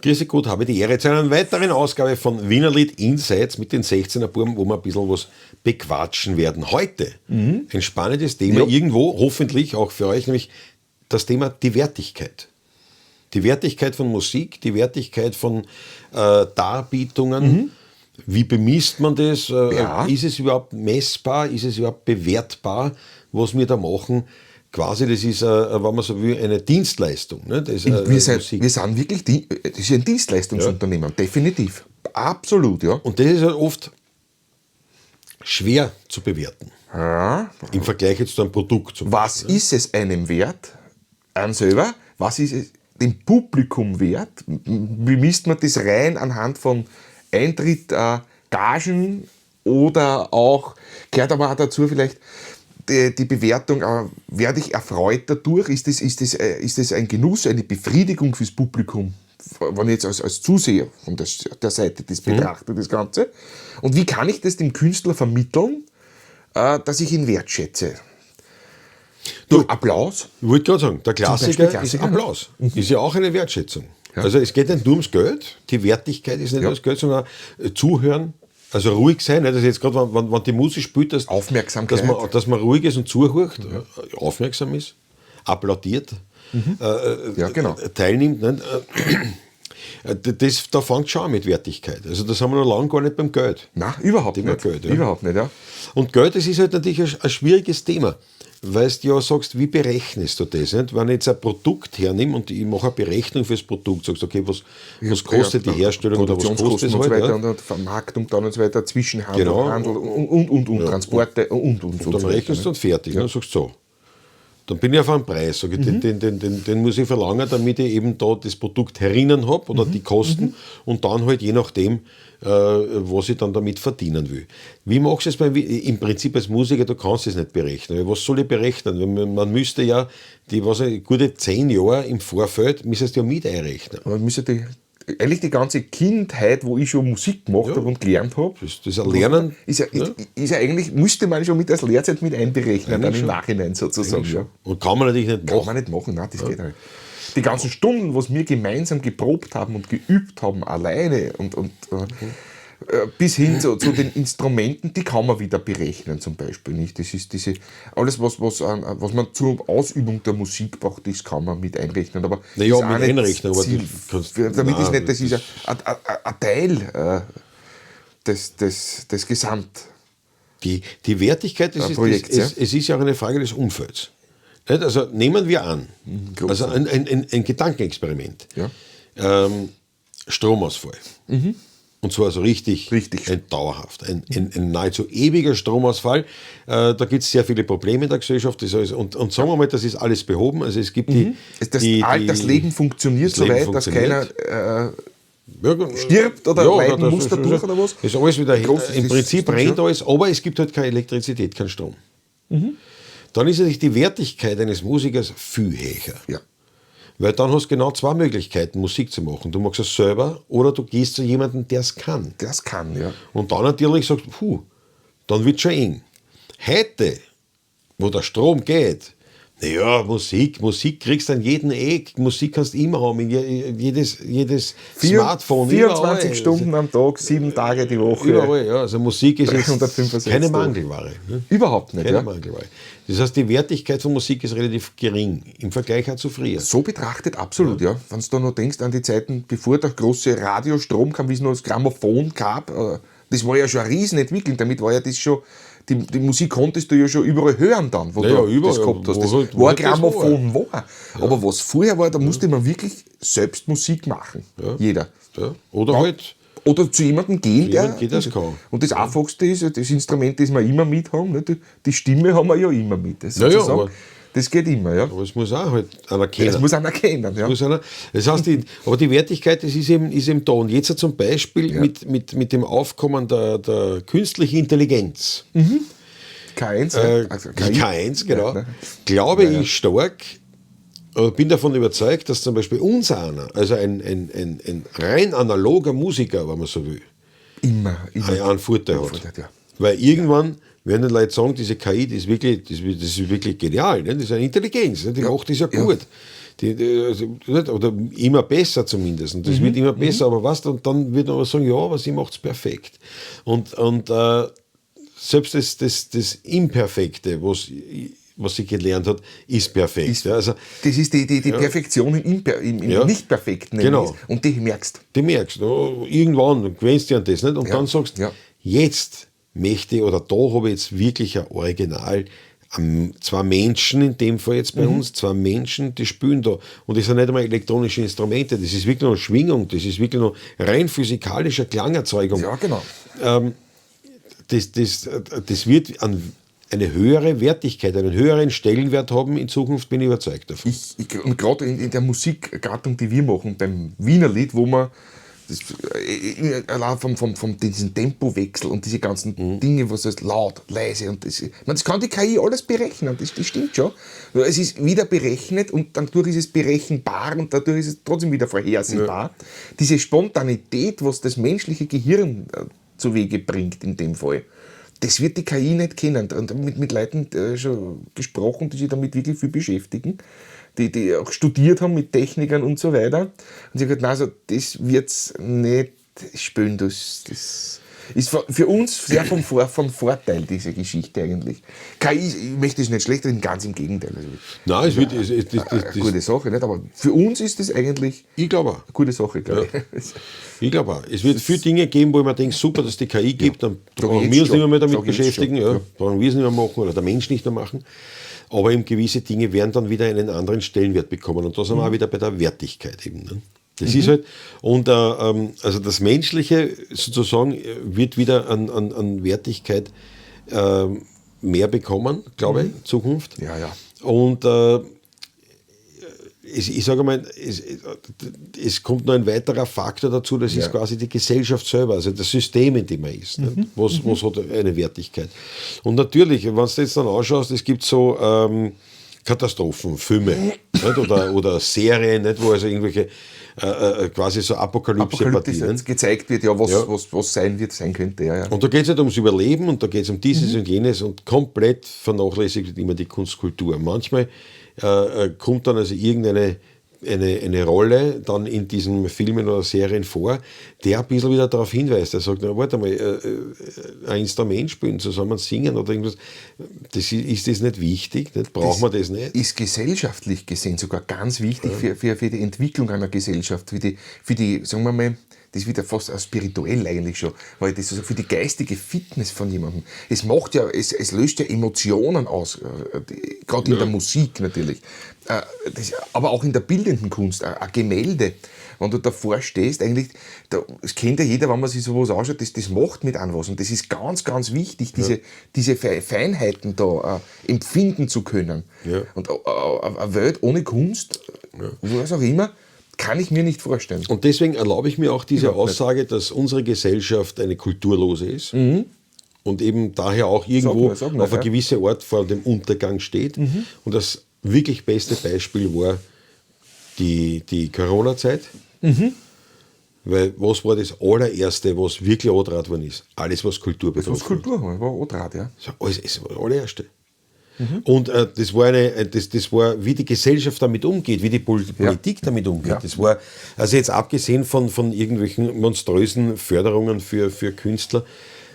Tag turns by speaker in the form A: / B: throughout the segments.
A: Grüß Gott, habe die Ehre zu einer weiteren Ausgabe von Wienerlied Insights mit den 16er Buben, wo wir ein bisschen was bequatschen werden. Heute ein spannendes Thema, irgendwo hoffentlich auch für euch, nämlich das Thema die Wertigkeit. Die Wertigkeit von Musik, die Wertigkeit von Darbietungen. Wie bemisst man das? Ist es überhaupt messbar? Ist es überhaupt bewertbar, was wir da machen? Quasi, das ist, wenn man so will, eine Dienstleistung. Ne? Das,
B: wir sind wirklich, das ist ein Dienstleistungsunternehmen, definitiv. Absolut, ja.
A: Und das ist halt oft schwer zu bewerten.
B: Ja.
A: Im Vergleich jetzt zu einem Produkt.
B: Was ist es einem wert? Einem selber? Was ist es dem Publikum wert? Bemisst man das rein anhand von Eintritt, Gagen oder auch, gehört aber auch dazu vielleicht die Bewertung, werde ich erfreut dadurch? Ist das ein Genuss, eine Befriedigung fürs Publikum? Wenn ich jetzt als Zuseher von der Seite das betrachte, das Ganze. Und wie kann ich das dem Künstler vermitteln, dass ich ihn wertschätze? Durch Applaus?
A: Ich wollte gerade sagen, der Klassiker ist Applaus. Ist ja auch eine Wertschätzung. Ja. Also es geht nicht nur ums Geld, die Wertigkeit ist nicht nur das Geld, sondern zuhören, also ruhig sein. Das ist jetzt gerade, wenn die Musik spielt,
B: Aufmerksamkeit.
A: Dass man ruhig ist und zuhört, aufmerksam ist, applaudiert, teilnimmt. Nicht? Da fängt schon an mit Wertigkeit. Also das haben wir noch lange gar nicht beim Geld.
B: Nein, überhaupt nicht.
A: Geld,
B: Überhaupt nicht, ja.
A: Und Geld, das ist halt natürlich ein schwieriges Thema. Weil du ja sagst, wie berechnest du das? Nicht? Wenn ich jetzt ein Produkt hernehme und ich mache eine Berechnung fürs Produkt, sagst du, okay, was kostet die Herstellung oder was kostet es
B: und so
A: halt,
B: weiter und Vermarktung dann und so weiter, Zwischenhandel, Handel und Transporte und so
A: dann rechnest du und fertig. Dann sagst du so. Dann bin ich auf einen Preis. Sag ich, den muss ich verlangen, damit ich eben da das Produkt herinnen habe oder die Kosten und dann halt je nachdem, was ich dann damit verdienen will. Wie machst du es im Prinzip als Musiker? Du kannst es nicht berechnen. Was soll ich berechnen? Man müsste ja gute 10 Jahre im Vorfeld müsstest du ja mit einrechnen.
B: Man müsste eigentlich die ganze Kindheit, wo ich schon Musik gemacht habe und gelernt habe,
A: das Erlernen
B: ist ja eigentlich, müsste man schon mit als Lehrzeit mit einberechnen, dann im Nachhinein sozusagen. Ja.
A: Und kann man natürlich nicht machen.
B: Kann man nicht machen, nein, das geht nicht. Die ganzen Stunden, was wir gemeinsam geprobt haben und geübt haben, alleine und bis hin zu den Instrumenten, die kann man wieder berechnen zum Beispiel. Nicht? Das ist alles, was man zur Ausübung der Musik braucht, das kann man mit einrechnen. Aber
A: naja, mit einrechnen, aber
B: damit ist nicht, das ist ein Teil des Gesamt.
A: Die Wertigkeit es ist ja auch eine Frage des Umfelds. Also nehmen wir an, also ein Gedankenexperiment. Ja. Stromausfall. Und zwar so richtig ein dauerhaft, ein nahezu ewiger Stromausfall. Da gibt es sehr viele Probleme in der Gesellschaft. Und sagen wir mal, das ist alles behoben. Also es gibt
B: das Leben funktioniert so weit, dass keiner stirbt oder leiden muss dadurch oder was?
A: Ist alles wieder im Prinzip rennt alles, aber es gibt halt keine Elektrizität, keinen Strom. Dann ist natürlich die Wertigkeit eines Musikers viel höher.
B: Ja.
A: Weil dann hast du genau zwei Möglichkeiten, Musik zu machen. Du machst es selber oder du gehst zu jemandem, der es kann.
B: Der es kann, ja.
A: Und dann natürlich sagst du, dann wird es schon eng. Heute, wo der Strom geht, naja, Musik kriegst du an jedem Eck. Musik kannst du immer haben, in jedes Smartphone.
B: 24
A: überall.
B: Stunden am Tag, 7 Tage die Woche.
A: Überall, ja. Also Musik ist jetzt keine Mangelware. Ne?
B: Überhaupt nicht,
A: keine Mangelware. Das heißt, die Wertigkeit von Musik ist relativ gering, im Vergleich auch zu früher.
B: So betrachtet absolut, ja. Wenn du da noch denkst an die Zeiten, bevor der große Radiostrom kam, wie es noch das Grammophon gab, das war ja schon eine Riesenentwicklung. Damit war ja das schon, die Musik konntest du ja schon überall hören dann, wo du
A: überall,
B: das gehabt hast. Das war Grammophon war. Aber was vorher war, da musste man wirklich selbst Musik machen. Ja. Jeder.
A: Ja. Oder
B: zu jemandem gehen, der
A: das kann.
B: Und das Einfachste ist, das Instrument, das wir immer mit haben, ne? Die Stimme haben wir ja immer mit. Das geht immer, ja.
A: Aber es muss auch halt einer kennen.
B: Es muss einer kennen, ja.
A: Das heißt, aber die Wertigkeit, das ist eben da. Und jetzt zum Beispiel mit dem Aufkommen der künstlichen Intelligenz.
B: K1,
A: K1, genau. Ja, ne? Glaube ich stark, bin davon überzeugt, dass zum Beispiel uns einer, also ein rein analoger Musiker, wenn man so will,
B: immer
A: einen Vorteil hat.
B: Ja.
A: Weil irgendwann werden die Leute sagen, diese KI, das ist wirklich genial, ne? Das ist eine Intelligenz, ne? Die macht das ja gut. Oder immer besser zumindest. Und das wird immer besser, aber was? Und dann wird man aber sagen, ja, aber sie macht es perfekt. Und selbst das Imperfekte, was sie gelernt hat, ist perfekt.
B: Das ist die Perfektion im Nicht-Perfekten.
A: Genau.
B: Und die merkst.
A: Die merkst du. Irgendwann gewöhnst du an das nicht. Und dann sagst du, jetzt möchte ich, oder da habe ich jetzt wirklich ein Original, zwei Menschen, in dem Fall jetzt bei uns, zwei Menschen, die spielen da. Und das sind nicht einmal elektronische Instrumente, das ist wirklich noch Schwingung, das ist wirklich noch rein physikalische Klangerzeugung.
B: Ja, genau.
A: Das wird eine höhere Wertigkeit, einen höheren Stellenwert haben in Zukunft, bin ich überzeugt davon.
B: Und gerade in der Musikgattung, die wir machen, beim Wiener Lied, wo man allein von diesem Tempowechsel und diese ganzen Dinge, was heißt laut, leise und das kann die KI alles berechnen, das stimmt schon. Es ist wieder berechnet und dadurch ist es berechenbar und dadurch ist es trotzdem wieder vorhersehbar. Ja. Diese Spontanität, was das menschliche Gehirn zu Wege bringt in dem Fall, das wird die KI nicht kennen. Und mit Leuten schon gesprochen, die sich damit wirklich viel beschäftigen, die auch studiert haben mit Technikern und so weiter. Und sie haben gesagt, nein, also das wird es nicht spielen. Das ist für uns sehr vom Vorteil, diese Geschichte eigentlich. KI, ich möchte es nicht schlecht reden, ganz im Gegenteil. Also,
A: nein, es wird
B: eine gute Sache, nicht? Aber für uns ist das eigentlich eine gute Sache.
A: Ja. Ich glaube auch. Es wird viele Dinge geben, wo man denkt, super, dass es die KI gibt, dann brauchen wir uns nicht mehr damit beschäftigen, brauchen wir es nicht mehr machen oder der Mensch nicht mehr machen. Aber eben gewisse Dinge werden dann wieder einen anderen Stellenwert bekommen. Und da sind wir auch wieder bei der Wertigkeit eben. Ne? Das ist halt, und also das Menschliche sozusagen wird wieder an Wertigkeit mehr bekommen, glaube ich, in Zukunft.
B: Ja, ja.
A: Und ich sage mal, es kommt noch ein weiterer Faktor dazu, das ist quasi die Gesellschaft selber, also das System, in dem man ist. Was hat eine Wertigkeit? Und natürlich, wenn du jetzt dann anschaust, es gibt so Katastrophenfilme nicht? Oder Serien, nicht? Wo also irgendwelche quasi so Apokalypse-Partien
B: gezeigt wird, was sein könnte. Ja.
A: Und da geht es nicht ums Überleben und da geht es um dieses und jenes und komplett vernachlässigt wird immer die Kunstkultur. Manchmal kommt dann also irgendeine eine Rolle dann in diesen Filmen oder Serien vor, der ein bisschen wieder darauf hinweist. Er sagt, na, warte mal, ein Instrument spielen, zusammen singen oder irgendwas, ist das nicht wichtig? Nicht? Braucht man das nicht?
B: Ist gesellschaftlich gesehen sogar ganz wichtig für die Entwicklung einer Gesellschaft, für die, sagen wir mal, das ist wieder fast spirituell eigentlich schon, weil das also für die geistige Fitness von jemandem, es löst ja Emotionen aus, gerade in der Musik natürlich, aber auch in der bildenden Kunst, ein Gemälde, wenn du davor stehst, eigentlich, das kennt ja jeder, wenn man sich sowas anschaut, das macht mit an was und das ist ganz, ganz wichtig, diese Feinheiten da empfinden zu können. Ja. Und eine Welt ohne Kunst, was auch immer, kann ich mir nicht vorstellen.
A: Und deswegen erlaube ich mir auch diese Aussage, dass unsere Gesellschaft eine kulturlose ist und eben daher auch irgendwo auf eine gewisse Art vor dem Untergang steht. Und das wirklich beste Beispiel war die Corona-Zeit. Weil was war das allererste, was wirklich angetragen worden ist? Alles, was Kultur betrifft.
B: Was Kultur war angetragen, ja.
A: Das war das allererste. Und das war, wie die Gesellschaft damit umgeht, wie die Politik damit umgeht. Ja. Das war, also jetzt abgesehen von irgendwelchen monströsen Förderungen für Künstler,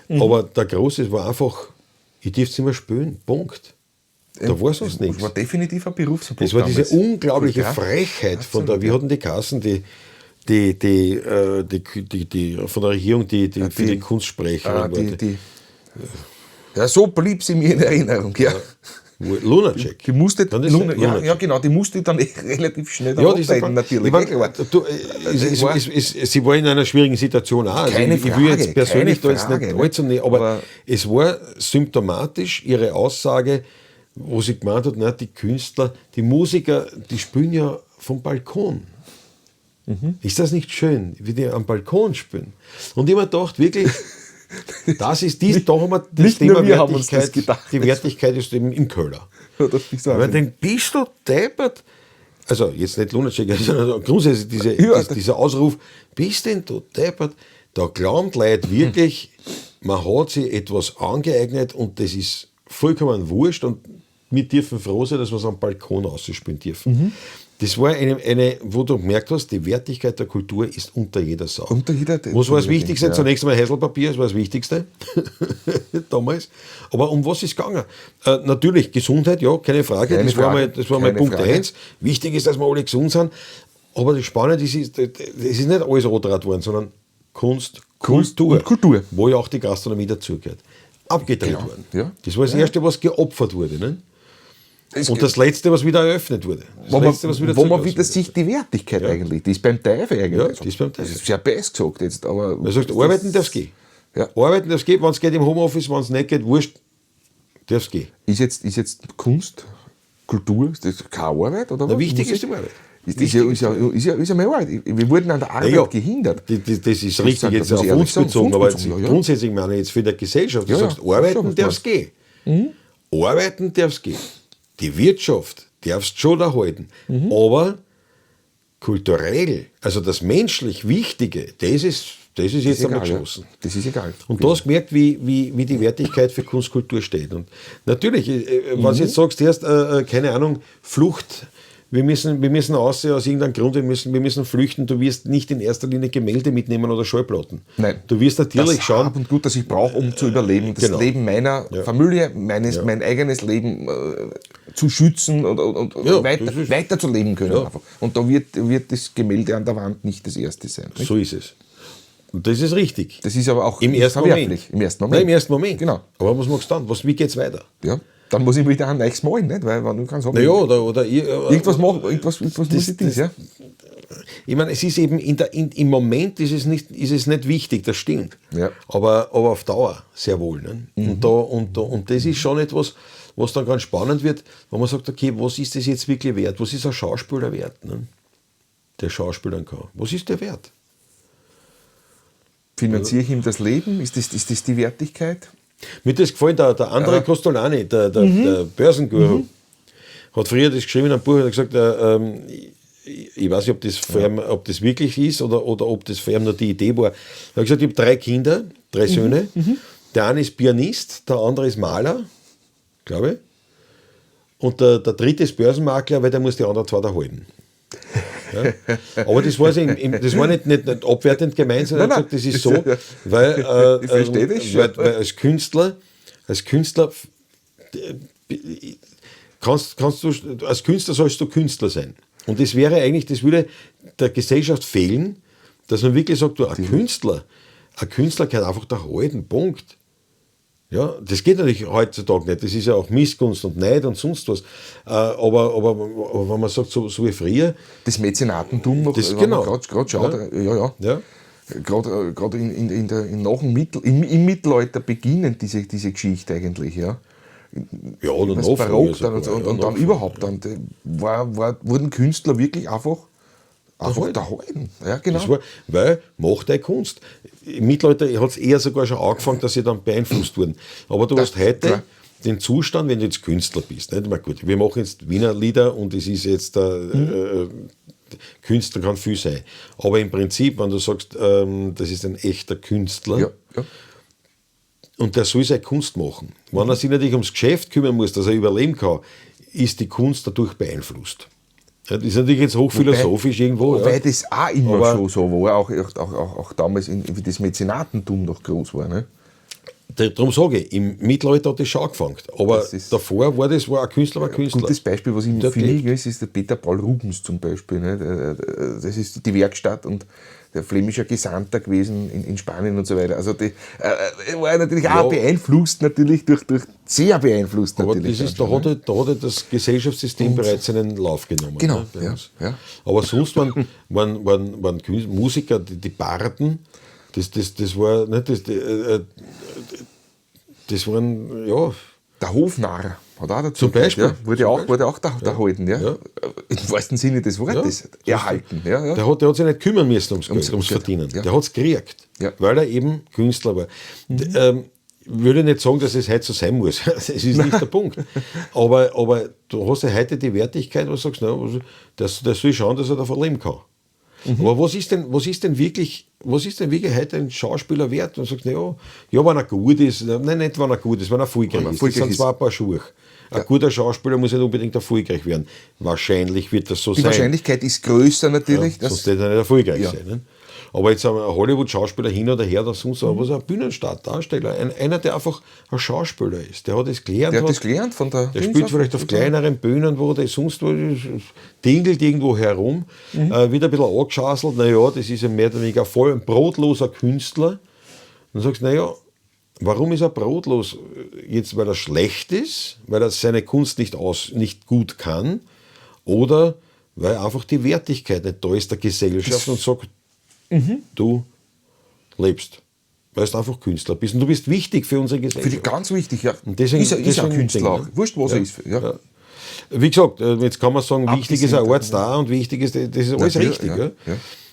A: aber der Große war einfach, ich darf es nicht mehr spielen, Punkt. Da war sonst nichts.
B: Das war definitiv ein Berufsverbot.
A: Das war diese unglaubliche Frechheit von der, wie hatten die Kassen, die von der Regierung, die für die Kunstsprecherin war.
B: Ja, so blieb sie mir in Erinnerung, ja.
A: Lunacek.
B: Die musste, ja, genau, die musste dann relativ schnell auftreten, natürlich.
A: Sie war in einer schwierigen Situation auch. Also ich will jetzt persönlich da jetzt nicht allzu nehmen, aber es war symptomatisch, ihre Aussage, wo sie gemeint hat, na, die Künstler, die Musiker, die spielen ja vom Balkon. Ist das nicht schön, wie die am Balkon spielen? Und ich habe mir gedacht, wirklich, das ist da haben wir das Thema Wertigkeit. Die Wertigkeit ist eben im Keller. Ja, weil dann bist du deppert. Also jetzt nicht Lunacek, sondern grundsätzlich dieser Ausruf, bist denn du deppert? Da glauben die Leute wirklich, man hat sich etwas angeeignet und das ist vollkommen wurscht und wir dürfen froh sein, dass wir es am Balkon ausspielen dürfen. Das war eine, wo du gemerkt hast, die Wertigkeit der Kultur ist unter jeder Sau. Was war das Wichtigste?
B: Ja.
A: Zunächst einmal Häselpapier, das war das Wichtigste damals. Aber um was ist gegangen? Natürlich Gesundheit, ja, keine Frage.
B: Keine
A: Das war
B: Frage.
A: mal Punkt
B: Frage.
A: 1. Wichtig ist, dass wir alle gesund sind. Aber das Spannende ist, das ist nicht alles Rotrat worden, sondern Kunst, Kultur.
B: Und Kultur.
A: Wo ja auch die Gastronomie dazugehört. Abgedreht
B: Genau,
A: worden.
B: ja.
A: Das war das Erste, was geopfert wurde. Ne?
B: Es
A: Und das Letzte, was wieder eröffnet wurde. Das
B: wo
A: Letzte, was
B: man
A: zugelassen
B: wieder
A: wurde.
B: sieht die Wertigkeit eigentlich. Die ist beim Teufel eigentlich.
A: Ja, die ist beim Teufel.
B: Das ist sehr best gesagt jetzt, aber...
A: Man sagt, arbeiten darf es gehen.
B: Ja.
A: Arbeiten darf es gehen, wenn es geht im Homeoffice, wenn es nicht geht, wurscht, darf es gehen.
B: Ist jetzt Kunst, Kultur, ist das keine Arbeit? Oder
A: Na,
B: was?
A: wichtig
B: Muss
A: ist die Arbeit.
B: Ist ja mehr Arbeit. Wir wurden an der Arbeit
A: Ja,
B: gehindert.
A: Das ist
B: Das
A: richtig
B: sagen,
A: jetzt
B: das muss
A: auf
B: ich
A: uns
B: ehrlich sagen,
A: bezogen,
B: auf
A: aber
B: uns
A: jetzt
B: bezogen, ja.
A: grundsätzlich meine ich jetzt für die Gesellschaft. Du
B: Ja,
A: sagst,
B: ja.
A: arbeiten
B: Ja,
A: darf es gehen. Arbeiten darf es gehen. Die Wirtschaft darfst schon erhalten. Aber kulturell, also das menschlich Wichtige, das ist jetzt einmal geschlossen.
B: Ja. Das ist egal.
A: Und du hast gemerkt, wie die Wertigkeit für Kunstkultur steht. Und natürlich, wenn du jetzt sagst, erst, keine Ahnung, Flucht, wir müssen aussehen aus irgendeinem Grund, wir müssen flüchten, du wirst nicht in erster Linie Gemälde mitnehmen oder Schallplatten.
B: Nein.
A: Du wirst natürlich
B: das
A: schauen.
B: Hab und Gut, das ich brauche, um zu überleben, das
A: Genau.
B: Leben meiner Familie, mein eigenes Leben zu schützen und
A: Ja,
B: weiter zu leben können.
A: Ja.
B: Einfach. Und da wird das Gemälde an der Wand nicht das erste sein. Nicht?
A: So ist es. Und das ist richtig.
B: Das ist aber auch
A: Im ersten
B: verwerflich.
A: Moment.
B: Im ersten Moment.
A: Nein, im ersten Moment.
B: Genau.
A: Aber was machst du dann? Wie geht es weiter?
B: Ja. Dann muss ich wieder ein neues malen, nicht? Weil du kannst sagen,
A: Naja, oder
B: irgendwas machen, irgendwas muss ich das, ja?
A: Ich meine, es ist eben im Moment ist es nicht wichtig, das stimmt.
B: Ja.
A: Aber auf Dauer sehr wohl. Ne? Und das ist schon etwas, was dann ganz spannend wird, wenn man sagt, okay, was ist das jetzt wirklich wert? Was ist ein Schauspieler wert, ne? Der schauspielern kann? Was ist der wert?
B: Finanziere ich ihm das Leben? Ist das die Wertigkeit?
A: Mir hat das gefallen, der André Costolani, der Börsenguru, hat früher das geschrieben in einem Buch, hat gesagt, ich weiß nicht, ob das wirklich ist oder ob das für ihn nur die Idee war. Er hat gesagt, ich habe 3 Kinder, 3 Söhne. Der eine ist Pianist, der andere ist Maler, glaube ich. Und der dritte ist Börsenmakler, weil der muss die anderen 2 da halten. Ja. Aber das war nicht abwertend gemeint, sondern er hat gesagt, das ist so, weil,
B: Ich verstehe das schon.
A: weil als Künstler als Künstler sollst du Künstler sein. Und das würde der Gesellschaft fehlen, dass man wirklich sagt, ein Künstler kann einfach da halten, Punkt. Ja, das geht natürlich heutzutage nicht. Das ist ja auch Missgunst und Neid und sonst was. Aber wenn man sagt, so wie früher.
B: Das Mäzenatentum noch,
A: Das,
B: wenn
A: genau.
B: man gerade schaut,
A: Ja.
B: Gerade im Mittelalter beginnend diese Geschichte eigentlich, ja.
A: Ja, oder
B: Das
A: noch
B: Barock
A: früher
B: dann,
A: sogar,
B: und dann überhaupt. Dann wurden Künstler wirklich einfach da halten. Ja, genau.
A: Das war, weil, mach deine Kunst. Im Mittelalter hat es eher sogar schon angefangen, dass sie dann beeinflusst wurden. Aber du hast heute
B: klar.
A: den Zustand, wenn du jetzt Künstler bist. Nicht? Na gut, wir machen jetzt Wiener Lieder und es ist jetzt Künstler kann viel sein. Aber im Prinzip, wenn du sagst, das ist ein echter Künstler,
B: Ja.
A: und der soll seine Kunst machen. Wenn er sich natürlich ums Geschäft kümmern muss, dass er überleben kann, ist die Kunst dadurch beeinflusst. Ja, das ist natürlich jetzt hochphilosophisch irgendwo.
B: Wobei
A: Ja.
B: das auch immer
A: Aber-
B: schon so war, auch damals, wie das Mäzenatentum noch groß war. Ne?
A: Darum sage ich, im Mittelalter hat das schon angefangen. Aber
B: Das ist-
A: davor war ein Künstler,
B: Gutes Beispiel, was ich
A: Der
B: finde, ist der Peter Paul Rubens zum Beispiel. Ne? Das ist die Werkstatt und der flämische Gesandter gewesen in Spanien und so weiter. Also die war natürlich auch beeinflusst, natürlich sehr beeinflusst.
A: Aber
B: natürlich
A: das ist,
B: dann
A: da
B: schon,
A: hat halt das Gesellschaftssystem bereits seinen Lauf genommen.
B: Genau,
A: ne, bei
B: ja,
A: uns.
B: ja.
A: Aber sonst waren Musiker, die Barden, das war nicht das waren, ja.
B: Der Hofnarr hat auch dazu
A: Zum Beispiel.
B: Ja, wurde auch da halten, ja.
A: Ja.
B: Im wahrsten Sinne des Wortes. Erhalten. Ja, ja.
A: Der hat sich nicht kümmern müssen ums Geld, ums
B: Geld,
A: Verdienen.
B: ja.
A: Der hat es gekriegt,
B: Ja.
A: weil er eben Künstler war. Ich würde nicht sagen, dass es heute so sein muss. Das ist nicht der Punkt. Aber du hast ja heute die Wertigkeit, wo du sagst, na, der soll schauen, dass er davon leben kann. Aber was ist denn wirklich heute ein Schauspieler wert? Und sagst, ja, wenn er gut ist, nein, nicht wenn er gut ist, wenn er erfolgreich ist. Das sind zwar ein paar Schuhe. Ein guter Schauspieler muss nicht unbedingt erfolgreich werden. Wahrscheinlich wird das so sein.
B: Die Wahrscheinlichkeit ist größer natürlich.
A: Ja, sonst hätte er nicht erfolgreich sein. Ne? Aber jetzt ein Hollywood-Schauspieler hin oder her, oder sonst was, ein Bühnenstar, Darsteller, einer, der einfach ein Schauspieler ist, der hat das gelernt.
B: Der hat das gelernt von der.
A: Der spielt vielleicht auf kleineren Bühnen, wo der sonst wo dingelt irgendwo herum, wird ein bisschen angeschaselt, naja, das ist ja mehr oder weniger voll ein brotloser Künstler. Dann sagst du, naja, warum ist er brotlos? Jetzt, weil er schlecht ist, weil er seine Kunst nicht gut kann, oder weil einfach die Wertigkeit nicht da ist der Gesellschaft und sagt, du lebst, weil du einfach Künstler bist und du bist wichtig für unsere Gesellschaft.
B: Ganz wichtig, ja.
A: Und deswegen,
B: ist er ein Künstler auch. Wurscht, was er ist. Ja.
A: Wie gesagt, jetzt kann man sagen, wichtig ist ein Ortstar und wichtig ist, das ist alles richtig. Ja.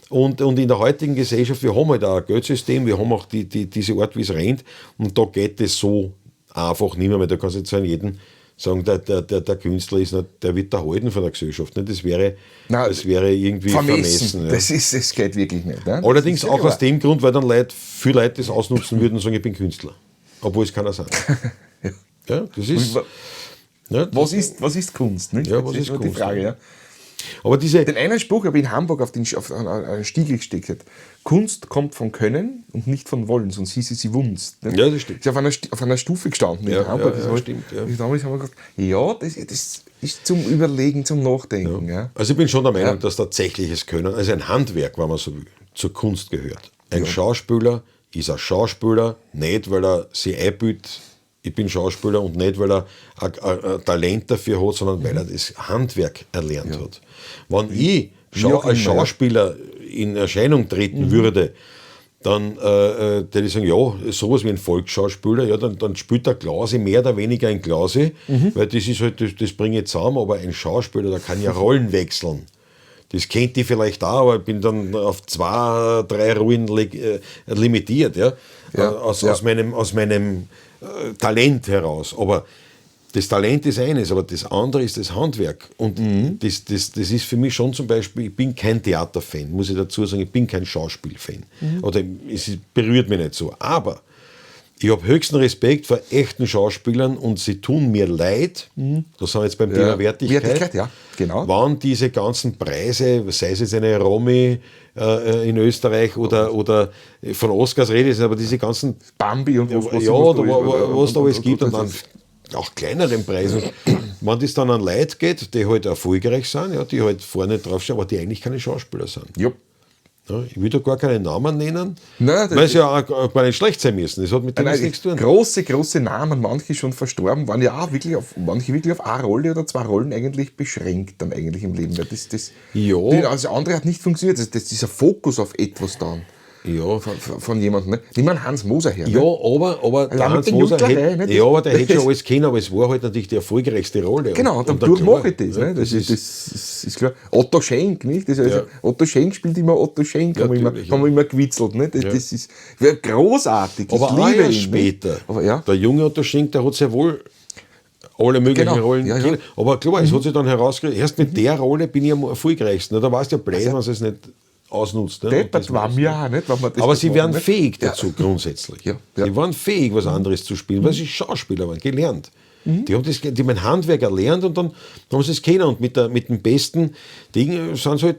A: Und in der heutigen Gesellschaft, wir haben halt auch ein Geldsystem, wir haben auch diese Art, wie es rennt, und da geht es so einfach nicht mehr, weil da kannst du jetzt an jeden sagen, der Künstler ist nicht, der wird erhalten von der Gesellschaft. Ne? Das wäre irgendwie vermessen. Ja.
B: Das geht wirklich nicht. Ne?
A: Allerdings auch aus dem Grund, weil dann viele Leute das ausnutzen würden und sagen, ich bin Künstler. Obwohl es keiner sein. Ja, das ist.
B: Was ist Kunst? Nicht?
A: Ja, was ist
B: Kunst? Die Frage, ja.
A: Aber den
B: einen Spruch habe ich in Hamburg auf einen Stiegel gesteckt. Kunst kommt von Können und nicht von Wollen, sonst hieß sie Wunst. Ne?
A: Ja, das stimmt.
B: Ist auf einer Stufe gestanden in Hamburg.
A: Ja, stimmt. Ja.
B: Damals haben wir gesagt, ja, das ist zum Überlegen, zum Nachdenken. Ja.
A: Also ich bin schon der Meinung, dass tatsächliches Können, also ein Handwerk, wenn man so will, zur Kunst gehört. Ein Schauspieler ist ein Schauspieler, nicht weil er sich einbildet, ich bin Schauspieler, und nicht, weil er ein Talent dafür hat, sondern weil er das Handwerk erlernt hat. Wenn ich als Schauspieler in Erscheinung treten würde, dann würde ich sagen, ja, sowas wie ein Volksschauspieler, ja, dann spielt der Klase mehr oder weniger ein Klase, weil das ist halt, das bringe ich zusammen, aber ein Schauspieler, der kann ja Rollen wechseln. Das kennt ich vielleicht auch, aber ich bin dann auf 2, 3 Rollen limitiert, aus meinem Talent heraus. Aber das Talent ist eines, aber das andere ist das Handwerk. Und das ist für mich schon zum Beispiel, ich bin kein Theaterfan, muss ich dazu sagen, ich bin kein Schauspielfan. Oder es berührt mich nicht so. Aber ich habe höchsten Respekt vor echten Schauspielern und sie tun mir leid, da sind wir jetzt beim Thema Wertigkeit,
B: ja, genau.
A: wann diese ganzen Preise, sei es jetzt eine Romy in Österreich oder von Oscars rede ich, aber diese ganzen
B: Bambi und
A: was da alles gibt und dann auch kleineren Preisen, wenn das dann an Leute geht, die halt erfolgreich sind, ja, die halt vorne draufstehen, aber die eigentlich keine Schauspieler sind.
B: Ja.
A: Ja, ich will da gar keinen Namen nennen,
B: nein,
A: weil sie ja auch gar nicht schlecht sein müssen. Das hat mit dem nichts zu tun.
B: Große Namen, manche schon verstorben, waren ja auch manche wirklich auf eine Rolle oder 2 Rollen eigentlich beschränkt dann eigentlich im Leben. Weil das andere hat nicht funktioniert. Das ist ein Fokus auf etwas dann.
A: Ja.
B: Von jemandem. Ne? Nimm mal Hans Moser her. Ne?
A: Ja, aber der Hans Moser hätte schon alles können, aber es war halt natürlich die erfolgreichste Rolle.
B: Genau, und dadurch mache ich das. Ne? Das ist klar. Otto Schenk, nicht? Otto Schenk spielt immer Otto Schenk, haben wir immer gewitzelt. Ne? Das ist großartig.
A: Aber ich liebe ihn später. Aber, der junge Otto Schenk, der hat sehr wohl alle möglichen Rollen kennt. Aber klar, es hat sich dann herausgestellt, erst mit der Rolle bin ich am erfolgreichsten. Da weißt du ja blöd, wenn sie es nicht ausnutzt. Ne?
B: Deppert war mir auch nicht, wenn man das.
A: Aber sie werden fähig dazu, grundsätzlich.
B: Ja.
A: Sie waren fähig, was anderes zu spielen, weil sie Schauspieler waren, gelernt. Die haben ein Handwerk erlernt und dann haben sie es kennen. Und mit dem besten Ding sind sie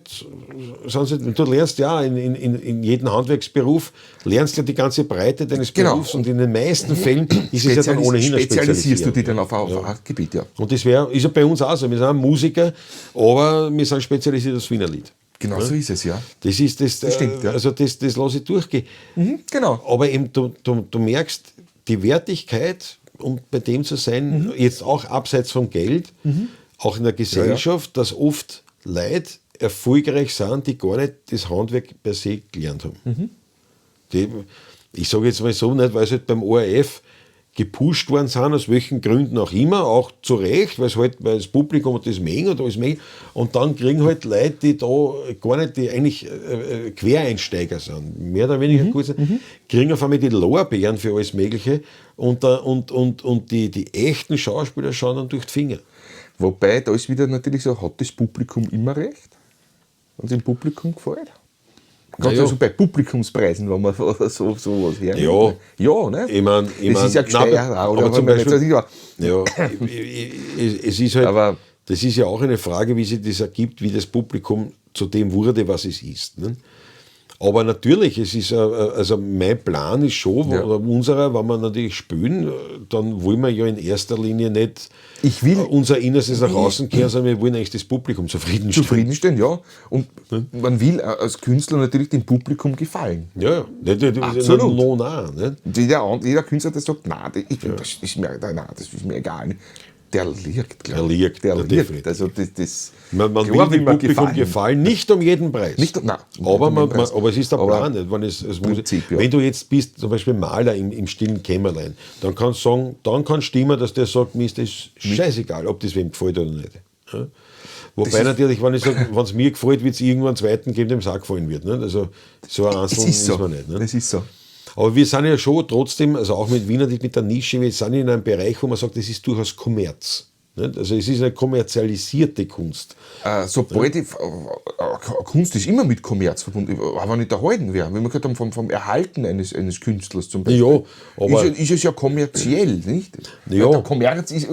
A: du lernst ja in jedem Handwerksberuf, lernst ja die ganze Breite deines Berufs und in den meisten Fällen ist es ja dann ohnehin ein
B: spezialisierst du dich dann auf ein Gebiet, ja.
A: Und das ist ja bei uns auch so. Wir sind Musiker, aber wir sind spezialisiert aufs Wiener Lied.
B: Genau, so ist es, ja.
A: Das ist das stimmt, also das lasse ich durchgehen.
B: Genau.
A: Aber eben, du merkst die Wertigkeit, um bei dem zu sein, jetzt auch abseits vom Geld, auch in der Gesellschaft, dass oft Leute erfolgreich sind, die gar nicht das Handwerk per se gelernt haben. Ich sage jetzt mal so, nicht, weil sie halt beim ORF gepusht worden sind, aus welchen Gründen auch immer, auch zu Recht, weil das Publikum das mögen oder alles mögen. Und dann kriegen halt Leute, die da gar nicht, die eigentlich Quereinsteiger sind, mehr oder weniger kurz, kriegen auf einmal die Lorbeeren für alles Mögliche und die echten Schauspieler schauen dann durch die Finger.
B: Wobei, da ist wieder natürlich so, hat das Publikum immer recht? Wenn es dem Publikum gefällt? Gerade so bei Publikumspreisen, wenn man sowas her.
A: Ja.
B: Ja, ne?
A: Das
B: ist ja gesteuert.
A: Aber zum Beispiel, ja, es ist halt,
B: Aber
A: das ist ja auch eine Frage, wie sich das ergibt, wie das Publikum zu dem wurde, was es ist. Ne? Aber natürlich, es ist, also mein Plan ist schon, oder unserer, wenn wir natürlich spielen, dann wollen wir ja in erster Linie nicht unser Innerstes nach außen kehren, sondern wir wollen eigentlich das Publikum zufriedenstellen.
B: Zufriedenstellen, ja. Und man will als Künstler natürlich dem Publikum gefallen.
A: Ja,
B: absolut.
A: Nicht?
B: Jeder Künstler, der sagt, das ist mir egal. Der liegt, glaube ich. Der liegt. Also
A: man will dem Publikum gefallen, nicht um jeden Preis. Aber es ist der Plan. Wenn du jetzt bist, zum Beispiel Maler im stillen Kämmerlein, dann kannst du sagen, dann kann stimmen, dass der sagt, mir ist das scheißegal, ob das wem gefällt oder nicht. Ja? Wobei natürlich, wenn es mir gefällt, wird es irgendwann einen zweiten geben, dem es auch gefallen wird. Nicht? Also so ein Einzelnen ist man nicht. Nicht?
B: Das ist so.
A: Aber wir sind ja schon trotzdem, also auch mit Wiener, mit der Nische, wir sind in einem Bereich, wo man sagt, das ist durchaus Kommerz. Nicht? Also es ist eine kommerzialisierte Kunst.
B: Sobald Kunst ist immer mit Kommerz verbunden, aber nicht erhalten wäre. Wenn wir gehört haben vom Erhalten eines Künstlers zum Beispiel,
A: ja, aber
B: ist es ja kommerziell, nicht?
A: Ja,
B: der Kommerz ist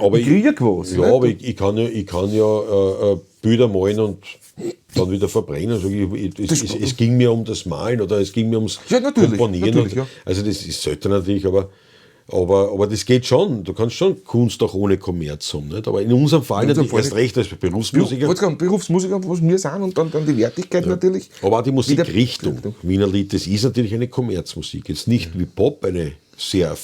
A: aber
B: Krieg was.
A: Ja, aber ich kann ja Bilder malen und dann wieder verbrennen. Also es ging mir um das Malen oder es ging mir ums Komponieren.
B: Natürlich, ja.
A: Also das ist selten natürlich, aber das geht schon. Du kannst schon Kunst auch ohne Kommerz haben. Nicht? Aber in unserem Fall natürlich erst recht als Berufsmusiker.
B: Berufsmusiker, was wir sind, und dann die Wertigkeit natürlich.
A: Aber auch die Musikrichtung, Wiener Lied, das ist natürlich eine Kommerzmusik. Jetzt nicht wie Pop, eine sehr